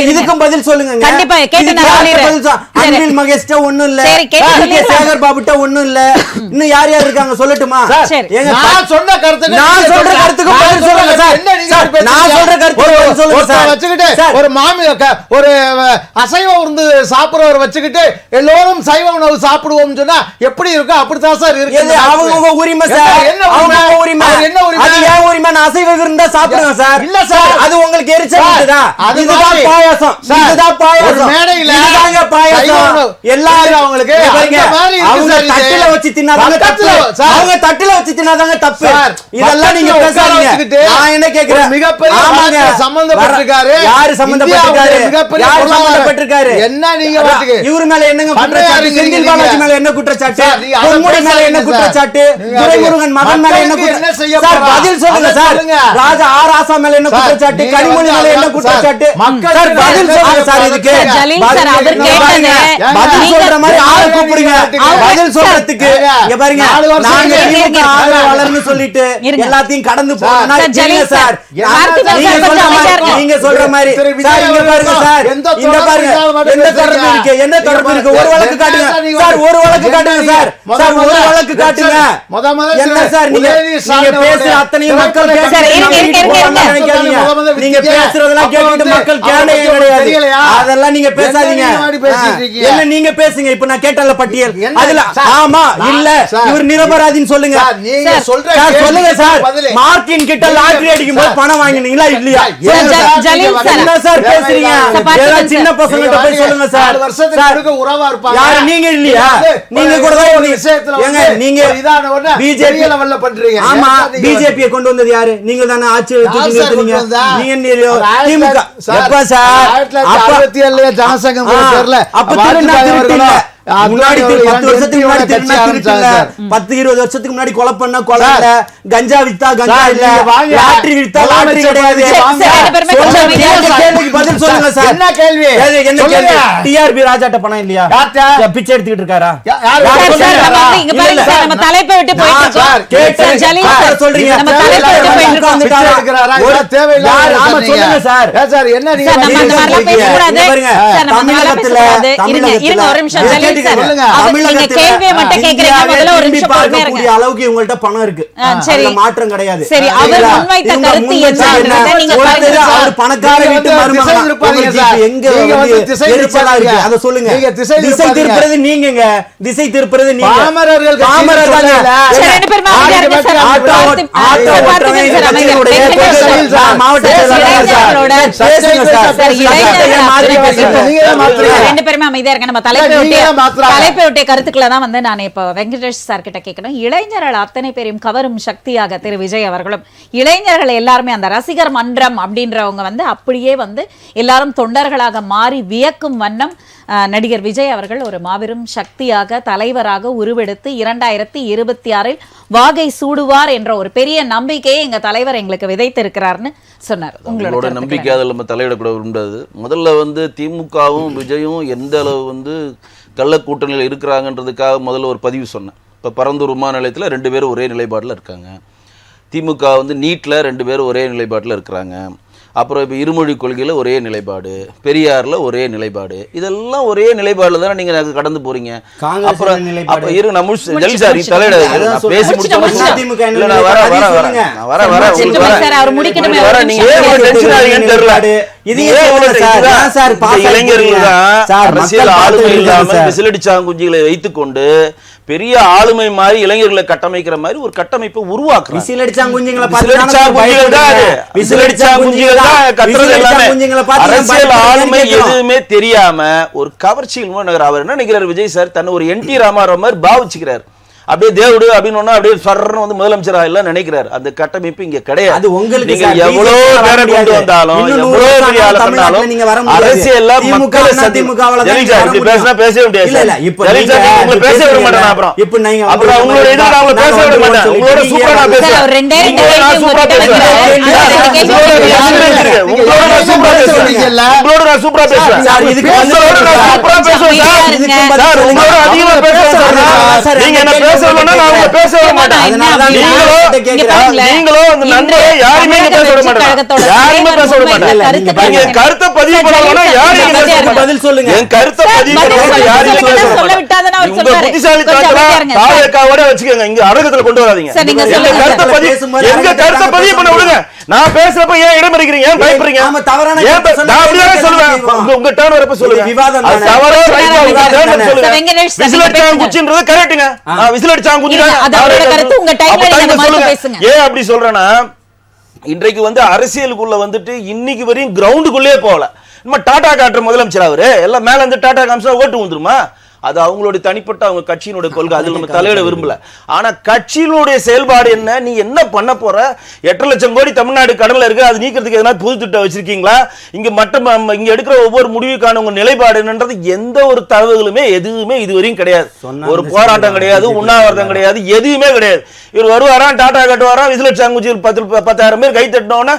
இதுக்கும் பதில் சொல்லுங்க. கண்டிப்பா அன்பில் மகேஷ்ட ஒண்ணும் இல்ல, சரி, கேட்டு சொல்லிடலாம். சேகர் பாபுட்ட ஒண்ணும் இல்ல, இன்னும் யார் யார் இருக்காங்க சொல்லட்டுமா? சரி. ஏங்க, நான் சொன்ன கருத்துக்கு நான் சொல்ற கருத்துக்கு பதில் சொல்லுங்க சார். என்ன நீங்க சார், பேசுறீங்க? நான் சொல்ற கருத்துக்கு பதில் சொல்லுங்க ஒருத்தரை சார். வச்சுக்கிட்டு சார், ஒரு ஒரு அசைவ உருந்து சாப்பிடுறவர் வச்சுக்கிட்டு எல்லோரும் சைவ உணவு சாப்பிடுவோம் சொன்னா எப்படி இருக்கும்? அப்படித்தான் சார் இருக்கு. எது அவங்க உரிமை சார், என்ன உரிமை? அவங்க உரிமை. அது என்ன உரிமை? அது ஏன் உரிமை? நான் அசைவ விருந்தா சாப்பிடுவேன் சார். இல்ல சார், அது உங்களுக்கு எரிச்சல் சார், இருக்குதா? அது இதுதான் மாதிரி. பாயாசம், சார், இதுதான் பாயாசம். ஒரு மேடையில இதுதாங்க சைவ பாயாசம். உணவு எல்லாரும் அவங்களுக்கு இங்க பாருங்க, அந்த மாதிரி இருக்கு அவங்க சார் இது. தட்டுல வச்சு தின்னாதாங்க தப்பு. பக்கத்துல சார், அவங்க தட்டுல வச்சு தின்னாதாங்க தப்பு. சார், இதெல்லாம் நீங்க பக்கத்துல உட்கார பேசாதீங்க. வச்சுக்கிட்டு நான் என்ன கேக்குறேன்? ஒரு மிகப்பெரிய ஆமாங்க. வழக்குல சம்பந்தப்பட்டிருக்காரு. யாரு சம்பந்தப்பட்டிருக்காரு? இந்தியாவுடைய மிகப்பெரிய யாரு பொருளாதார- சம்பந்தப்பட்டிருக்காரு? என்ன நீங்க பாட்டுக்கு? இவரு மேல என்னங்க குற்றச்சாட்டு? பண்ணையாரு செந்தில் நீங்க. பாலாஜி மேல என்ன குற்றச்சாட்டு? சார், நீங்க அதை பொன்முடி மேல என்ன பேசாதீங்க குற்றச்சாட்டு? சார். நீங்க துரைமுருகன் மகன் மேல என்ன மக்களுக்கு என்ன செய்ய குற்றச்சாட்டு? சார், போறா? பதில் சொல்லுங்க அதை சார். சொல்லுங்க. ராஜா ஆராசா மேல என்ன சார், குற்றச்சாட்டு? நீங்க கனிமொழி வந்து மேல என்ன சார், குற்றச்சாட்டு? மக்கள் சார், பதில் சொல்லுங்க சார் இதுக்கு. சார், ஜலீல் பதில் சார், அவர் சொல்லுங்க. கேட்டது, பதில் நீங்க- சொல்ற மாதிரி ஆளை கூப்பிடுங்க. அவங்க- பதில் சொல்றதுக்கு இங்க பாருங்க, 4 வருஷம் நாங்க இருங்க, திமுக இருங்க. ஆதரவாளர்னு சொல்லிட்டு இருங்க. எல்லாத்தையும் கடந்து போறோம்னா சார், ஜலீல் இல்ல சார். சார், பார்த்திபன் நீங்க சார் சொல்ற கொஞ்சம் மாதிரி- அமைதியா இருங்க. நீங்க சொல்ற மாதிரி திரு விஜய் சார், இங்க பாருங்க சார், எந்த இங்க தொடர்பு பாருங்க, இல்லாத மாதிரி எந்த தொடர்பு பேசுறீங்க? இருக்கு? என்ன தொடர்பு இருக்கு? ஒரு வழக்கு காட்டுங்க சார், ஒரு வழக்கு காட்டுங்க சார். சார், ஒரு வழக்கு காட்டுங்க. என்ன சார் நீங்க நீங்க பேசுற அத்தனை மக்கள் சார், இருங்க, இருங்க, இருங்க, நினைக்காதீங்க. நீங்க பேசுறதெல்லாம் கேட்டுட்டு மக்கள் கேடையே கிடையாது. அதெல்லாம் நீங்க பேசாதீங்க. என்ன நீங்க பேசுங்க. இப்ப நான் கேட்டல பட்டியல் என்ன? அதுல சார், ஆமா இல்ல சார், இவர் நிரபராதின்னு சொல்லுங்க. சார், நீங்க சார், சொல்ற சார், சொல்லுங்க சார். பதிலு. மார்ட்டின் கிட்ட லாட்டரி அடிக்கும் போது சார், பணம் வாங்கினீங்களா இல்லையா? Sir, Jaleel sir. என்ன சார் பேசுறீங்க? சார், ஏதாவது சின்ன பசங்கள்ட்ட போய் சொல்லுங்க சார். 4 வருஷத்துக்கு சார், முழுக்க உறவா இருப்பாங்க. யாரு நீங்க இல்லையா? நீங்க கூட தான் ஒரு விஷயத்துல ஏங்க, வந்து நீங்க ஒரு இதான உடனே பிஜேபி பெரிய லெவல்ல பண்றீங்க. ஆமா, ஏன் நீங்க பிஜேபியை கொண்டு வந்தது யாரு? நீங்க தானே ஆட்சி யார் தூக்கி சார் கொண்டு நிறுத்துனீங்க. வந்தா? நீங்க இல்லையோ? ஒரு திமுக சார், எப்ப சார்? 1967 ஜனசங்கம் கூட தெரியல. அப்ப திருநா திருட்டு இல்ல. முன்னாடி 10 வருஷத்துக்கு முன்னாடி திருநா திருட்டு இல்ல. 10-20 வருஷத்துக்கு முன்னாடி கொலை பண்ண கொலை இல்ல. கஞ்சா வித்தா கஞ்சா சார், இல்ல. நீங்க வாங்க. லாட்டரி வித்தா லாட்டரி கிடையாது. சரி, சரி, ரெண்டு பேருமே கொஞ்சம் சொல்லுங்க, அமைதியா இருங்க. கேள்விக்கு பதில் சொல்லுங்க சார். என்ன கேள்வி? என்ன கேள்வி? சொல்லுங்க. டிஆர்பி ராஜாட்ட பணம் இல்லையா? யார்ட்ட? பிச்சை எடுத்துக்கிட்டு இருக்காரா? யாரு சார், சார், சொல்லுங்க. நம்ம வந்து இங்க பாருங்க சார், நம்ம தலைப்பை விட்டு போயிட்டு இருக்கோம். சார், சார், ஜலீல் சார், சொல்றீங்க. நம்ம தலைப்பை விட்டு போயிட்டு இருக்கோம். பிச்சை எடுக்கிறாரா? இதெல்லாம் தேவையில்லாத யார்? ஆமா, பேசுறீங்க. சொல்லுங்க சார். ஏன் சார், என்ன நீங்க சார், நம்ம அந்த மாதிரிலாம் பேசக்கூடாது. இங்க பாருங்க, சார், நம்ம அந்த மாதிரிலாம் பேசக்கூடாது. இருங்க ஒரு நிமிஷம் ஜலீல் சார். சொல்லுங்க. அவர் நீங்க கேள்வியை மட்டும் கேட்கறீங்க. முதல்ல ஒரு நிமிஷம் பொறுமையா இருங்க. பார்க்கக்கூடிய அளவுக்கு உங்கள்ட்ட பணம் இருக்கு. சரி. அதுல மாற்றம் கிடையாது. சரி, அவர் சரிங்களா? முன்வைத்த இவங்க கருத்து முன்வைச்சது என்னன்றதை என்ன? நீங்க ஒருத்தர் பாருங்க சார். அவர் பணக்கார நீங்க வீட்டு வந்து மருமகனா? திசை திருப்பாதீங்க உங்களுக்கு சார். எங்க நீங்க வந்து வந்து திசை எரிச்சலா இருக்கு? திருப்பாதீங்க. அதை சொல்லுங்க. நீங்க திசை திசை திருப்பாதீங்க. திருப்புறது நீங்கங்க. திசை திருப்புறது நீங்க. பாமரர்கள் கட்சி பாமரர் தாங்க. சொல்லல. சரி, ரெண்டு பேரும் அமைதியா இருங்க சார். ஆட்டோ சார், ஓட்டுறவன் சார், அமைதியா கட்சியினுடைய இருங்க. பொதுச் செயலாளர் மாவட்ட சார், செயலாளர் சார். இளைஞர்களோட பேசுங்க சார். சார், இளைஞர்கள் மாற்றி அத்தனை பேசுங்க. பேரும் நீங்க தான் மாத்துறீங்க. ரெண்டு பேருமே அமைதியா இருங்க. நம்ம தலைப்பை நீங்க ஒட்டிய தான் மாத்துறாங்க. தலைப்பை ஒட்டிய கருத்துக்களை தான் வந்து நான் இப்ப வெங்கடேஷ் சார் கிட்ட கேட்கணும். இளைஞர்கள் அத்தனை பேரையும் கவரும் சக்தியாக திரு விஜய் அவர்களும், இளைஞர்கள் எல்லாருமே அந்த ரசிகர் மன்றம் அப்படின்றவங்க வந்து அப்படியே வந்து எல்லாரும் தொண்டர்களாக மாறி வியக்கும் வண்ணம் நடிகர் விஜய் அவர்கள் ஒரு மாபெரும் சக்தியாக தலைவராக உருவெடுத்து 2026 வாகை சூடுவார் என்ற ஒரு பெரிய நம்பிக்கையை எங்க தலைவர் எங்களுக்கு விதைத்திருக்கிறார்னு சொன்னார். உங்களோட நம்பிக்கை அதில் நம்ம தலையிடக்கூட விரும்பாது. முதல்ல வந்து திமுகவும் விஜயும் எந்த அளவு வந்து கள்ள கூட்டணியில் இருக்கிறாங்கன்றதுக்காக முதல்ல ஒரு பதிவு சொன்னேன். இப்போ பரந்தூர் விமான நிலையத்தில் 2 பேரும் ஒரே நிலைப்பாட்டில் இருக்காங்க. திமுக வந்து நீட்டில் 2 பேரும் ஒரே நிலைப்பாட்டில் இருக்கிறாங்க. அப்புறம் இப்போ இருமொழி கொள்கையில் ஒரே நிலைப்பாடு, பெரியாரில் ஒரே நிலைப்பாடு, இதெல்லாம் ஒரே நிலைப்பாடில் தானே நீங்கள் கடந்து போகிறீங்க. அப்புறம் அப்போ இருங்க, நான் முடிச்சு ஜெலி சார் தலையிட பேசி முடிச்சோம். இல்லை, நான் வரேன் நீங்க ஏன் டென்ஷன் ஆகுங்கன்னு தெரியல. இளைஞர்கள் தான் அரசியல் ஆளுமை இல்லாம விசிலடிச்சாங்குஞ்சிகளை வைத்துக்கொண்டு பெரிய ஆளுமை மாதிரி இளைஞர்களை கட்டமைக்கிற மாதிரி ஒரு கட்டமைப்பை உருவாக்குறாங்க. அரசியல் ஆளுமை எதுவுமே தெரியாம ஒரு கவர்ச்சியில் அவர் என்ன நினைக்கிறார் விஜய் சார், தன்னை ஒரு என்டி ராமாராவ் மாதிரி பாவிச்சுக்கிறார். அப்படியே தேவுடு அப்படின்னு அப்படியே சர்ன்னு வந்து முதலமைச்சர் எல்லாம் நினைக்கிறார். அந்த கட்டமைப்பு இங்க கிடையாது. அது உங்களுக்கு நீங்க எவ்வளவு பேரை கொண்டு வந்தாலும் எவ்வளவு பெரிய ஆள பண்ணாலும் அரசியல்ல மக்களை பேசினா பேசவே முடியாது. உங்களை பேச விட மாட்டேன். அப்புறம் உங்களோட இது நான் பேச விட மாட்டேன். உங்களோட சூப்பரா நான் பேசுவேன். உங்களோட நான் சூப்பரா பேசுவேன். உங்களோட நான் சூப்பரா பேசுவேன். உங்களோட நான் சூப்பரா பேசுவேன். சார் உங்களோட அதிகமா பேசுவேன் சார். நீங்க என்ன பேசலன்னா நான் உங்களை பேச விட மாட்டேன். நீங்களோ அந்த நண்பரை யாருமே பேச விட மாட்டேன். யாருமே பேச விட மாட்டேன். நீங்க கருத்தை பதிவு பண்ணணும்னா யாரும் பதில் சொல்லுங்க. என் கருத்தை பதிவு பண்ணணும் யாரும் சொல்ல விட்டாதனா அவர் சொல்றாரு. உங்க புத்திசாலித்தனமா தாவேக்காவோட வச்சுக்கங்க. இங்க அரங்கத்துல கொண்டு வராதீங்க. எங்க கருத்தை பதிவு பண்ண விடுங்க. நான் பேசுறப்ப ஏன் இடம் இருக்கிறீங்க? ஏன் பயப்படுறீங்க? நாம தவறான நான் அப்படியே சொல்லுவேன். உங்க டர்ன் வரப்ப சொல்லுங்க. விவாதம் அது தவறோ ரைட்டோ உங்க டர்ன் சொல்லுங்க. விசில் அடிச்சாங்க குச்சின்றது கரெக்ட்டுங்க. விசில் அடிச்சாங்க குச்சிங்க. அதோட கருத்து உங்க டைம்ல நீங்க வந்து பேசுங்க. ஏன் அப்படி சொல்றேன்னா இன்றைக்கு வந்து அரசியலுக்குள்ள வந்துட்டு இன்னைக்கு வரையும் கிரவுண்டுக்குள்ளே போகல. நம்ம டாடா காட்டுற முதலமைச்சர் அவரு எல்லாம் மேல இருந்து டாடா காமிச்சா ஓட்டு வந்துருமா? அது அவங்களுடைய தனிப்பட்ட அவங்க கட்சியினுடைய கொள்கை. அதில் நம்ம தலையிட விரும்பல. ஆனா கட்சியினுடைய செயல்பாடு என்ன? நீ என்ன பண்ண போற? 8 லட்சம் கோடி தமிழ்நாடு கடன்ல இருக்கு. அது நீக்கிறதுக்கு எதனா புது திட்டம் வச்சிருக்கீங்களா? இங்க எடுக்கிற ஒவ்வொரு முடிவுக்கான உங்க நிலைப்பாடு என்னன்றது எந்த ஒரு தகவலுமே எதுவுமே இதுவரையும் கிடையாது. ஒரு போராட்டம் கிடையாது, உண்ணாவிரதம் கிடையாது, எதுவுமே கிடையாது. இவர் வருவாராம், டாடா கட்டுவாராம், விசில் சாங்குச்சியில் 10,000 பேர் கை தட்டினோன்னா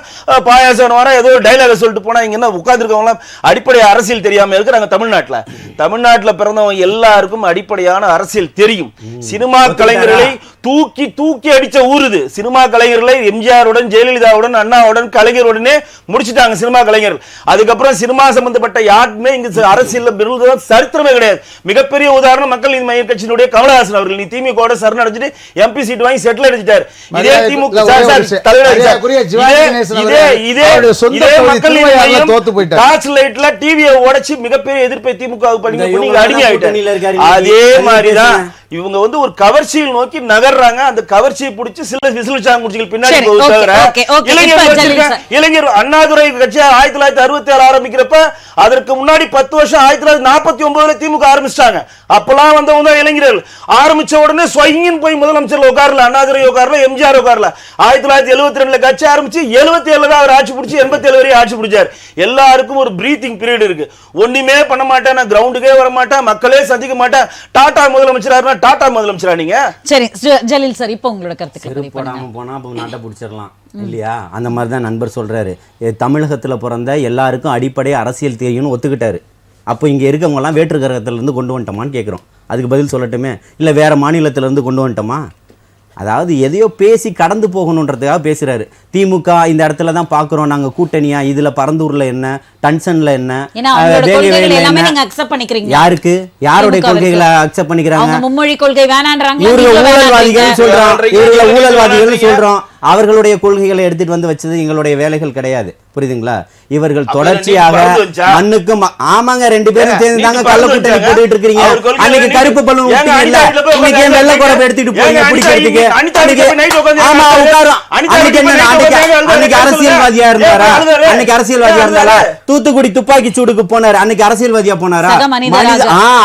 பாயாசம் வாரம் ஏதோ டைலாக சொல்லிட்டு போனா இங்க என்ன உட்கார்ந்துருக்கவங்களாம் அடிப்படை அரசியல் தெரியாம இருக்கிறாங்க. தமிழ்நாட்டில் பிறந்தவங்க எல்லாருக்கும் அடிப்படையான அரசியல் தெரியும். சினிமா கலைஞர்களை தூக்கி தூக்கி அடிச்ச ஊருது. சினிமா கலைஞர்களை எம்ஜிஆருடன், ஜெயலலிதாவுடன், அண்ணாவுடன், கலைஞருடனே முடிச்சிட்டாங்க சினிமா கலைஞர்கள். அதுக்கப்புறம் சினிமா சம்பந்தப்பட்ட யாருமே இங்க அரசியல் சரித்திரமே கிடையாது. மிகப்பெரிய உதாரணம் மக்கள் நீதி மய்ய கட்சியினுடைய கமலஹாசன் அவர்கள். நீ திமுக சரணடைஞ்சிட்டு எம்பி சீட் வாங்கி செட்டில் அடிச்சிட்டாரு. இதே திமுக டார்ச் லைட்ல டிவியை உடைச்சு மிகப்பெரிய எதிர்ப்பை திமுக பண்ணி அடிமையாயிட்டாரு. அதே மாதிரிதான் இவங்க வந்து ஒரு கவர்ச்சியை நோக்கி நகர்றாங்க. அந்த கவர்ச்சியை பிடிச்சி சில விசில்சாங்குச்சிகள் பின்னாடி இளைஞர் அண்ணாதுரை கட்சி 1967 ஆரம்பிக்கிறப்ப அதற்கு முன்னாடி 10 வருஷம் 1949 திமுக ஆரம்பிச்சாங்க. அப்பெல்லாம் வந்தவங்க இளைஞர்கள் ஆரம்பிச்ச உடனே ஸ்வயின்னு போய் முதலமைச்சர் உட்காரல, அண்ணாதுரை உட்காரல, எம்ஜிஆர் உட்காரல. 1972 கட்சி ஆரம்பிச்சு 77 தான் அவர் ஆட்சி பிடிச்சி 87 வரை ஆட்சி பிடிச்சார். எல்லாருக்கும் ஒரு பிரீத்திங் பீரியட் இருக்கு. ஒண்ணுமே பண்ண மாட்டேன், நான் கிரவுண்டுக்கே வர மாட்டேன், மக்களே சந்திக்க மாட்டேன். டாடா முதலமைச்சரா டாடா முதலமைச்சரா நீங்க? சரி ஜலீல் சார், இப்போ உங்களோட கருத்துக்கள். போடாம போனா நாட்டை பிடிச்சிடலாம் இல்லையா? அந்த மாதிரி தான் நண்பர் சொல்றாரு. தமிழகத்துல பிறந்த எல்லாருக்கும் அடிப்படை அரசியல் தெரியும்னு ஒத்துக்கிட்டாரு. அப்போ இங்க இருக்கவங்க எல்லாம் வேற்று கிரகத்துல இருந்து கொண்டு வந்துட்டோமான்னு கேட்கிறோம். அதுக்கு பதில் சொல்லட்டுமே, இல்ல வேற மாநிலத்துல இருந்து கொண்டு வந்துட்டோமா? அதாவது எதையோ பேசி கடந்து போகணுன்றதுக்காக பேசுறாரு. திமுக இந்த இடத்துல தான் பாக்குறோம் நாங்க கூட்டணியா, இதுல பரந்தூர்ல என்ன, டன்சன்ல என்ன, யாருக்கு யாருடைய கொள்கைகளை அக்செப்ட் பண்ணிக்கிறாங்க? மும்மொழி கொள்கை வேணான்றாங்க. ஊழல்வாதிகள் சொல்றோம், ஊழல்வாதிகள் சொல்றோம். அவர்களுடைய கொள்கைகளை எடுத்துட்டு வந்து வச்சது எங்களுடைய வேலைகள் கிடையாது. புரியுதுங்களா? இவர்கள் தொடர்ச்சியாக மண்ணுக்கு ஆமாங்க 2 பேரும் சேர்ந்து தாங்க கள்ள கூட்டணி போட்டுட்டு இருக்கீங்க. அன்னைக்கு கருப்பு பலூன் ஊத்திங்கல்ல, இன்னைக்கு வெள்ளை குடை எடுத்துட்டு போய் பிடிக்கிறதுக்கு ஆமா உட்காரும். அன்னைக்கு அரசியல்வாதியா இருந்தாரா? அன்னைக்கு அரசியல்வாதியா இருந்தாரா? தூத்துக்குடி துப்பாக்கி சூடுக்கு போனாரு, அன்னைக்கு அரசியல்வாதியா போனாரா?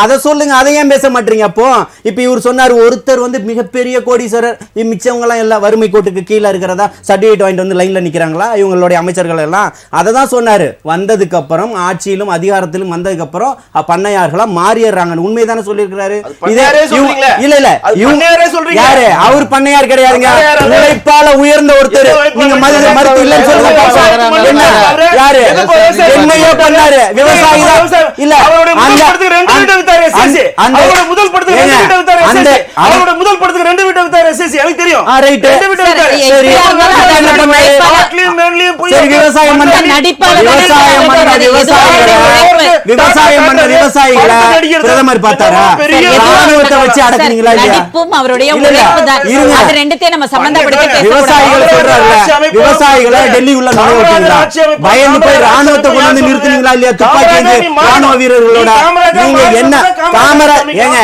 அதை சொல்லுங்க, அதை ஏன் பேச மாட்டீங்க? அப்போ இப்ப இவர் சொன்னாரு ஒருத்தர் வந்து மிகப்பெரிய கோடீஸ்வரர், மிச்சவங்க எல்லாம் எல்லாம் வறுமை கோட்டுக்கு கீழே இருக்கிறதா சர்டிபிகேட் வாங்கிட்டு வந்து லைன்ல நிக்கிறாங்களா இவங்களுடைய அமைச்சர்கள் எல்லாம்? அதை தான் சொன்னாரு. வந்ததுக்கு அப்புறம் ஆட்சியிலும் அதிகாரத்திலும் வந்ததுக்கு அப்புறம் பண்ணையார்களா மாறிடுறாங்க. உண்மைதானே சொல்லியிருக்கிறாரு. இல்ல இல்ல யாரு அவர் பண்ணையார் கிடையாதுங்க, உழைப்பால உயர்ந்த ஒருத்தர். நீங்க மறுத்து இல்லன்னு சொல்லுங்க. யாரு உண்மையோ பண்ணாரு? விவசாயி இல்ல முதல் படத்துக்கு 2 வீட்டை வித்தாரு எஸ்எஸ்சி. எனக்கு தெரியும். விவசாயம் பண்ற விவசாயிகளை பிரதமர் பார்த்தாரா? ராணுவத்தை வச்சு அடக்குறீங்களா இல்லையா? விவசாயிகள் சொல்றாங்க, விவசாயிகளை டெல்லி உள்ள நுழைவுட்டீங்களா? பயந்து போய் ராணுவத்தை கொண்டு வந்து நிறுத்தினீங்களா இல்லையா? துப்பாக்கி ராணுவ வீரர்களோட நீங்க என்ன காமரா? ஏங்க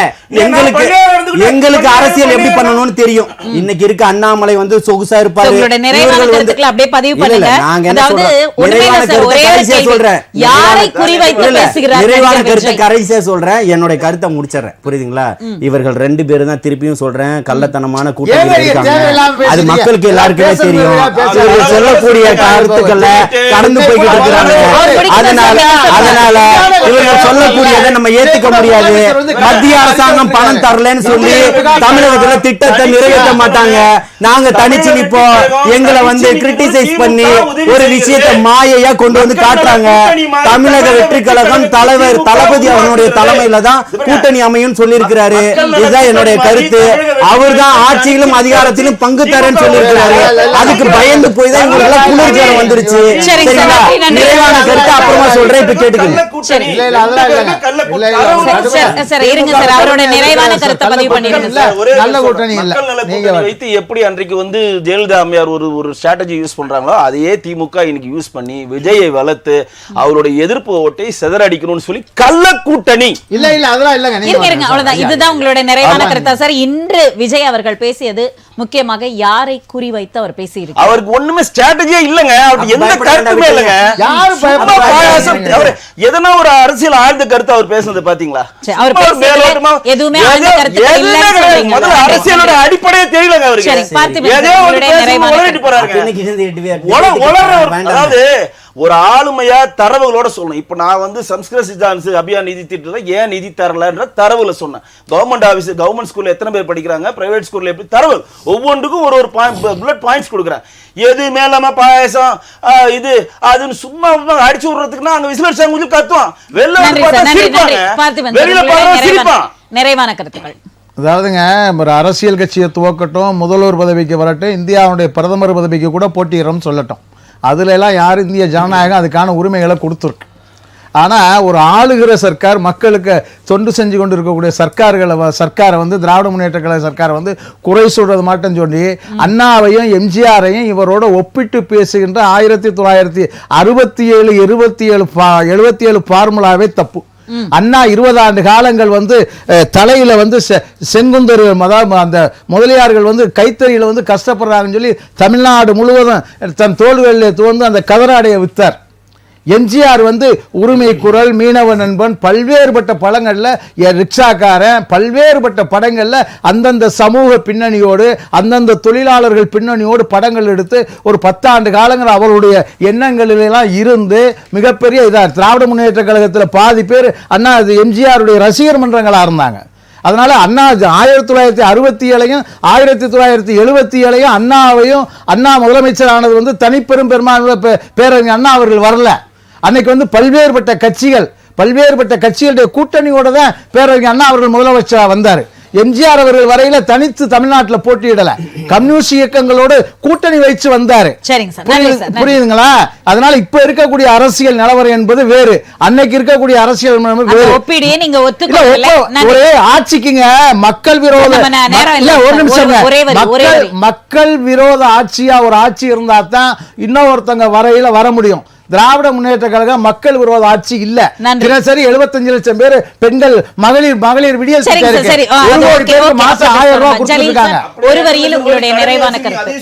எங்களுக்கு அரசியல் எப்படி பண்ணணும்னு தெரியும். இன்னைக்கு இருக்க அண்ணாமலை வந்து சொகுசா இருப்பாரு. என்னுடைய கருத்தை முடிச்சிடறேன். புரியுதுங்களா? இவர்கள் 2 பேரும் தான் திருப்பியும் சொல்றேன் கள்ளத்தனமான கூட்டணி இருக்காங்க. அது மக்களுக்கு எல்லாருக்குமே தெரியும். சொல்லக்கூடிய கருத்துக்களை கடந்து போய்கிட்டு இருக்கிறாங்க. அதனால இவர்கள் சொல்லக்கூடியதை நம்ம ஏத்துக்க முடியாது. மத்திய அரசாங்கம் எல்லாம் பணம் தரலன்னு சொல்லி தமிழகத்துல திட்டத்தை நிறைவேற்ற மாட்டாங்க. நாங்க தனிச்சு நிப்போம். எங்களை வந்து கிரிட்டிசைஸ் பண்ணி ஒரு விஷயத்தை மாயையா கொண்டு வந்து காட்டுறாங்க. தமிழக வெற்றி கழகம் தலைவர் தளபதி அவர்களுடைய தலைமையில தான் கூட்டணி அமையும் சொல்லி இருக்கிறாரு. இதுதான் என்னுடைய கருத்து. அவர் தான் ஆட்சியிலும் அதிகாரத்திலும் பங்கு தரேன்னு சொல்லி இருக்கிறாரு. அதுக்கு பயந்து போய் தான் இவங்களுக்கு குளிர்ஜரம் வந்துருச்சு. சரிங்களா? நிறைவான கருத்து அப்புறமா சொல்றேன், இப்ப கேட்டுக்கங்க. வைத்து எப்படி அன்றைக்கு வந்து ஜெயலலிதா அம்மையார் ஒரு ஸ்ட்ராட்டஜி யூஸ் பண்றாங்களோ அதையே திமுக இன்னைக்கு யூஸ் பண்ணி விஜயை வளர்த்து அவருடைய எதிர்ப்பு ஓட்டை சிதறடிக்கணும்னு சொல்லி கள்ள கூட்டணி. இல்ல அதெல்லாம் இல்லங்க. அவ்வளவுதான். இதுதான் உங்களுடைய நிறைவான கருத்தா சார்? இன்று விஜய் அவர்கள் பேசியது முக்கியமாக யாரை குறிவைத்து அவர் பேசி இருக்கார்? அவருக்கு ஒண்ணுமே ஸ்ட்ராட்டஜியே இல்லங்க. அவருக்கு எந்த கருத்துமே இல்லங்க. எதனா ஒரு அரசியல் ஆழ்ந்த கருத்து அவர் பேசுனது பாத்தீங்களா? எதுவுமே ஆழ்ந்த கருத்து இல்ல. முதல்ல அரசியலோட அடிப்படையே தெரியலங்க அவருக்கு. அதாவது ஒரு ஆளுமையா தரவுகளோட சொல்லணும். இப்ப நான் வந்து சம்ஸ்கிருத சித்தான்ஸ் அபியான் நிதி திட்டத்துல ஏன் நிதி தரலன்ற தரவுல சொன்னேன். கவர்மெண்ட் ஆபீஸ் கவர்மெண்ட் ஸ்கூல்ல எத்தனை பேர் படிக்கிறாங்க, பிரைவேட் ஸ்கூல்ல எப்படி தரவு ஒவ்வொன்றுக்கும் ஒரு புல்லட் பாயிண்ட்ஸ் கொடுக்குறேன். எது மேலாம பாயசம் இது அதுன்னு சும்மா அடிச்சு விடுறதுக்குன்னா அங்க விசில் அடிச்சாங்க கத்துவான். வெளியில சிரிப்பான். நிறைவான கருத்துக்கள். அதாவதுங்க, ஒரு அரசியல் கட்சியை துவக்கட்டும், முதல்வர் பதவிக்கு வரட்டும், இந்தியாவுடைய பிரதமர் பதவிக்கு கூட போட்டியிடறோம்னு சொல்லட்டும். அதுல எல்லாம் யார் இந்திய ஜனநாயகம் அதுக்கான உரிமைகளை கொடுத்துருக்கு. ஆனால் ஒரு ஆளுகிற சர்க்கார் மக்களுக்கு தொண்டு செஞ்சு கொண்டு இருக்கக்கூடிய சர்க்காரை வந்து திராவிட முன்னேற்ற கழக சர்க்காரை வந்து குறை சொல்றது மட்டும் சொல்லி அண்ணாவையும் எம்ஜிஆரையும் இவரோட ஒப்பிட்டு பேசுகின்ற 1967 ஃபார்முலாவே தப்பு. அண்ணா 20 ஆண்டு காலங்கள் வந்து தலையில வந்து செங்குந்தர் அந்த முதலியார்கள் வந்து கைத்தறியில வந்து கஷ்டப்படுறாங்கன்னு சொல்லி தமிழ்நாடு முழுவதும் தன் தோள்களில் துவந்து அந்த கதராடையை வித்தார். எம்ஜிஆர் வந்து உரிமை குரல், மீனவ நண்பன், பல்வேறுபட்ட படங்கள்ல ரிக்ஷாக்காரன், பல்வேறுபட்ட படங்கள்ல அந்தந்த சமூக பின்னணியோடு அந்தந்த தொழிலாளர்கள் பின்னணியோடு படங்கள் எடுத்து ஒரு 10 ஆண்டு காலங்கள் அவருடைய எண்ணங்களிலெல்லாம் இருந்து மிகப்பெரிய இதாக திராவிட முன்னேற்ற கழகத்தில் பாதி பேர் அண்ணா எம்ஜிஆருடைய ரசிகர் மன்றங்களாக இருந்தாங்க. அதனால அண்ணா 1967 1977 அண்ணாவையும் அண்ணா முதலமைச்சர் ஆனது வந்து தனிப்பெரும் பெரும்பான்மை பேரறிஞர் அண்ணா அவர்கள் வரல. அன்னைக்கு வந்து பல்வேறுபட்ட கட்சிகளுடைய கூட்டணியோட தான் பேரறிஞர் அண்ணா அவர்கள் முதலமைச்சராக வந்தார். எம்ஜிஆர் அவர்கள் வரையில தனித்து தமிழ்நாட்டில் போட்டியிடல, கம்யூனிஸ்ட் இயக்கங்களோடு கூட்டணி வைத்து வந்தாரு. புரியுதுங்களா? அதனால இப்ப இருக்கக்கூடிய அரசியல் நிலவரம் என்பது வேறு, அன்னைக்கு இருக்கக்கூடிய அரசியல் ஒரே ஆட்சிக்குங்க மக்கள் விரோத ஒரு நிமிஷம் மக்கள் விரோத ஆட்சியா ஒரு ஆட்சி இருந்தா தான் இன்னொருத்தங்க வரையில வர முடியும். திராவிட முன்னேற்ற கழகம் மக்கள் விரோத ஆட்சி இல்ல. தினசரி 75 லட்சம் பேர் பெண்கள் மகளிர் விடியல் மாசம் 1000 ரூபாய் கொடுத்திருக்காங்க. ஒரு வரியில் உங்களுடைய நிறைவான கருத்து.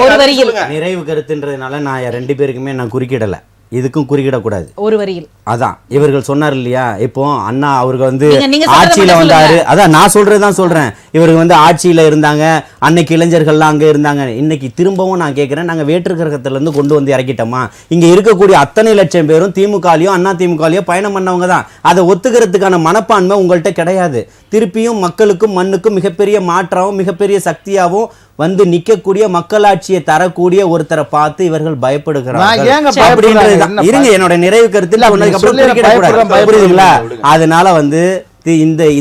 ஒரு வரியில் நிறைவு கருத்துன்றதுனால நான் 2 பேருக்குமே நான் குறுக்கிடல, இதுக்கும் குறுக்கிடக்கூடாது. ஒரு வரியில் அதான் இவர்கள் சொன்னார் இல்லையா, இப்போ அண்ணா அவர்கள் வந்து ஆட்சியில வந்தாரு, அதான் நான் சொல்றதுதான் சொல்றேன். இவர்கள் வந்து ஆட்சியில இருந்தாங்க, அன்னைக்கு இளைஞர்கள்லாம் அங்க இருந்தாங்க. இன்னைக்கு திரும்பவும் நான் கேட்கிறேன், நாங்க வேற்று கிரகத்துல இருந்து கொண்டு வந்து இறக்கிட்டோமா? இங்க இருக்கக்கூடிய அத்தனை லட்சம் பேரும் திமுகலையும் அண்ணா திமுகலையும் பயணம் பண்ணவங்க தான். அதை ஒத்துக்கிறதுக்கான மனப்பான்மை உங்கள்கிட்ட கிடையாது. திருப்பியும் மக்களுக்கும் மண்ணுக்கும் மிகப்பெரிய மாற்றாவும் மிகப்பெரிய சக்தியாகவும் வந்து நிக்கக்கூடிய மக்களாட்சியை தரக்கூடிய ஒருத்தரை பார்த்து இவர்கள் பயப்படுகிறார்கள். இருங்க, என்னோட நிறைவு கருத்தில் புரியுதுங்களா? அதனால வந்து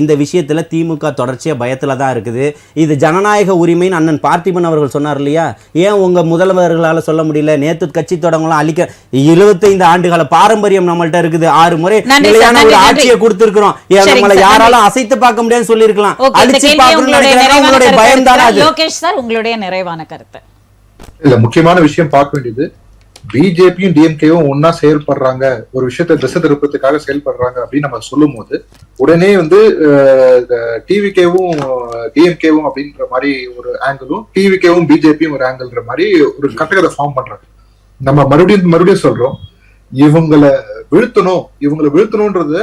இந்த விஷயத்துல திமுக தொடர்ச்சியா பயத்துல தான் இருக்குது. இது ஜனநாயக உரிமைன்னு அண்ணன் பார்த்திபன் அவர்கள் சொன்னார் இல்லையா, ஏன் உங்க முதல்வர்களால சொல்ல முடியல? நேத்து கட்சி தொடங்கலாம் அழிக்க 25 ஆண்டுகால பாரம்பரியம் நம்மள்ட்ட இருக்குது. 6 முறை நிலையான ஒரு ஆட்சியை கொடுத்திருக்கிறோம். நம்மளை யாராலும் அசைத்து பார்க்க முடியாதுன்னு சொல்லி இருக்கலாம். அழிச்சு பார்க்கணும்னு பயம் தானே அது. லோகேஷ் சார், உங்களுடைய நிறைவான கருத்து. இல்ல, முக்கியமான விஷயம் பார்க்க வேண்டியது, பிஜேபியும் டிஎம்கேவும் ஒன்னா செயல்படுறாங்க, ஒரு விஷயத்தை திசை திருப்பத்துக்காக செயல்படுறாங்க அப்படின்னு நம்ம சொல்லும் போது உடனே வந்து டிவிகேவும் டிஎம்கேவும் அப்படின்ற மாதிரி ஒரு ஆங்கிளும், டிவிகேவும் பிஜேபியும் ஒரு ஆங்கிள்ன்ற மாதிரி ஒரு கட்டகத்தை ஃபார்ம் பண்றாங்க. நம்ம மறுபடியும் சொல்றோம், இவங்களை வீழ்த்தணும்ன்றது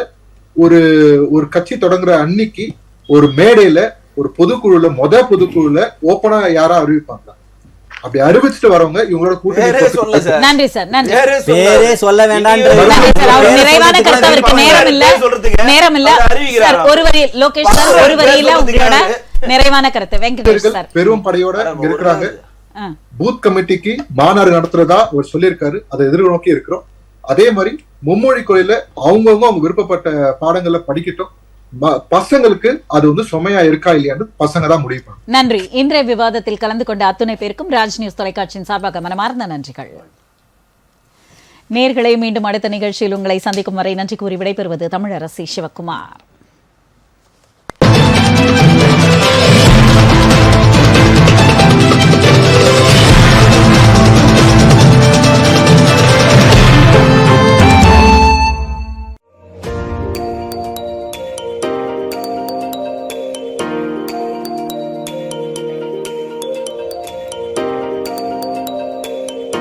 ஒரு கட்சி தொடங்குற அன்னைக்கு ஒரு மேடையில ஒரு பொதுக்குழுல பொதுக்குழுல ஓப்பனா யாரா அறிவிப்பாங்க, அப்படி அறிவிச்சுட்டு வரவங்க இவங்களோட பேரே சொல்ல கூட்டணி சார். நன்றி சார், நன்றி. பேரே சொல்ல வேண்டான்ற நன்றி சார். அவர் நிறைவான கருத்து, அவருக்கு நேரம் இல்ல, நேரம் இல்ல அவர் அறிவிக்கிறாரா? சார். ஒரு வரி லோகேஷ் சார், ஒரு வரியில உங்களோட நிறைவான கருத்து. வெங்கடேஷ் சார். பெரும் படையோட இங்க இருக்கிறாங்க. பூத் கமிட்டிக்கு மாநாடு நடத்துறதா அவர் சொல்லியிருக்காரு. அதை எதிர்நோக்கி இருக்கிறோம். அதே மாதிரி மும்மொழி கொள்கையில அவங்கவுங்க அவங்க விருப்பப்பட்ட பாடங்களை படிக்கட்டும். பசங்களுக்கு அது வந்து சுமையா இருக்கா இல்லையான்னு பசங்க தான் முடிவு பண்ணணும். நன்றி. இன்றைய விவாதத்தில் கலந்து கொண்ட அத்துணை பேருக்கும் ராஜ் நியூஸ் தொலைக்காட்சியின் சார்பாக மனமார்ந்த நன்றிகள். நேயர்களே, மீண்டும் அடுத்த நிகழ்ச்சியில் உங்களை சந்திக்கும் வரை நன்றி கூறி விடைபெறுவது தமிழரசி சிவகுமார்.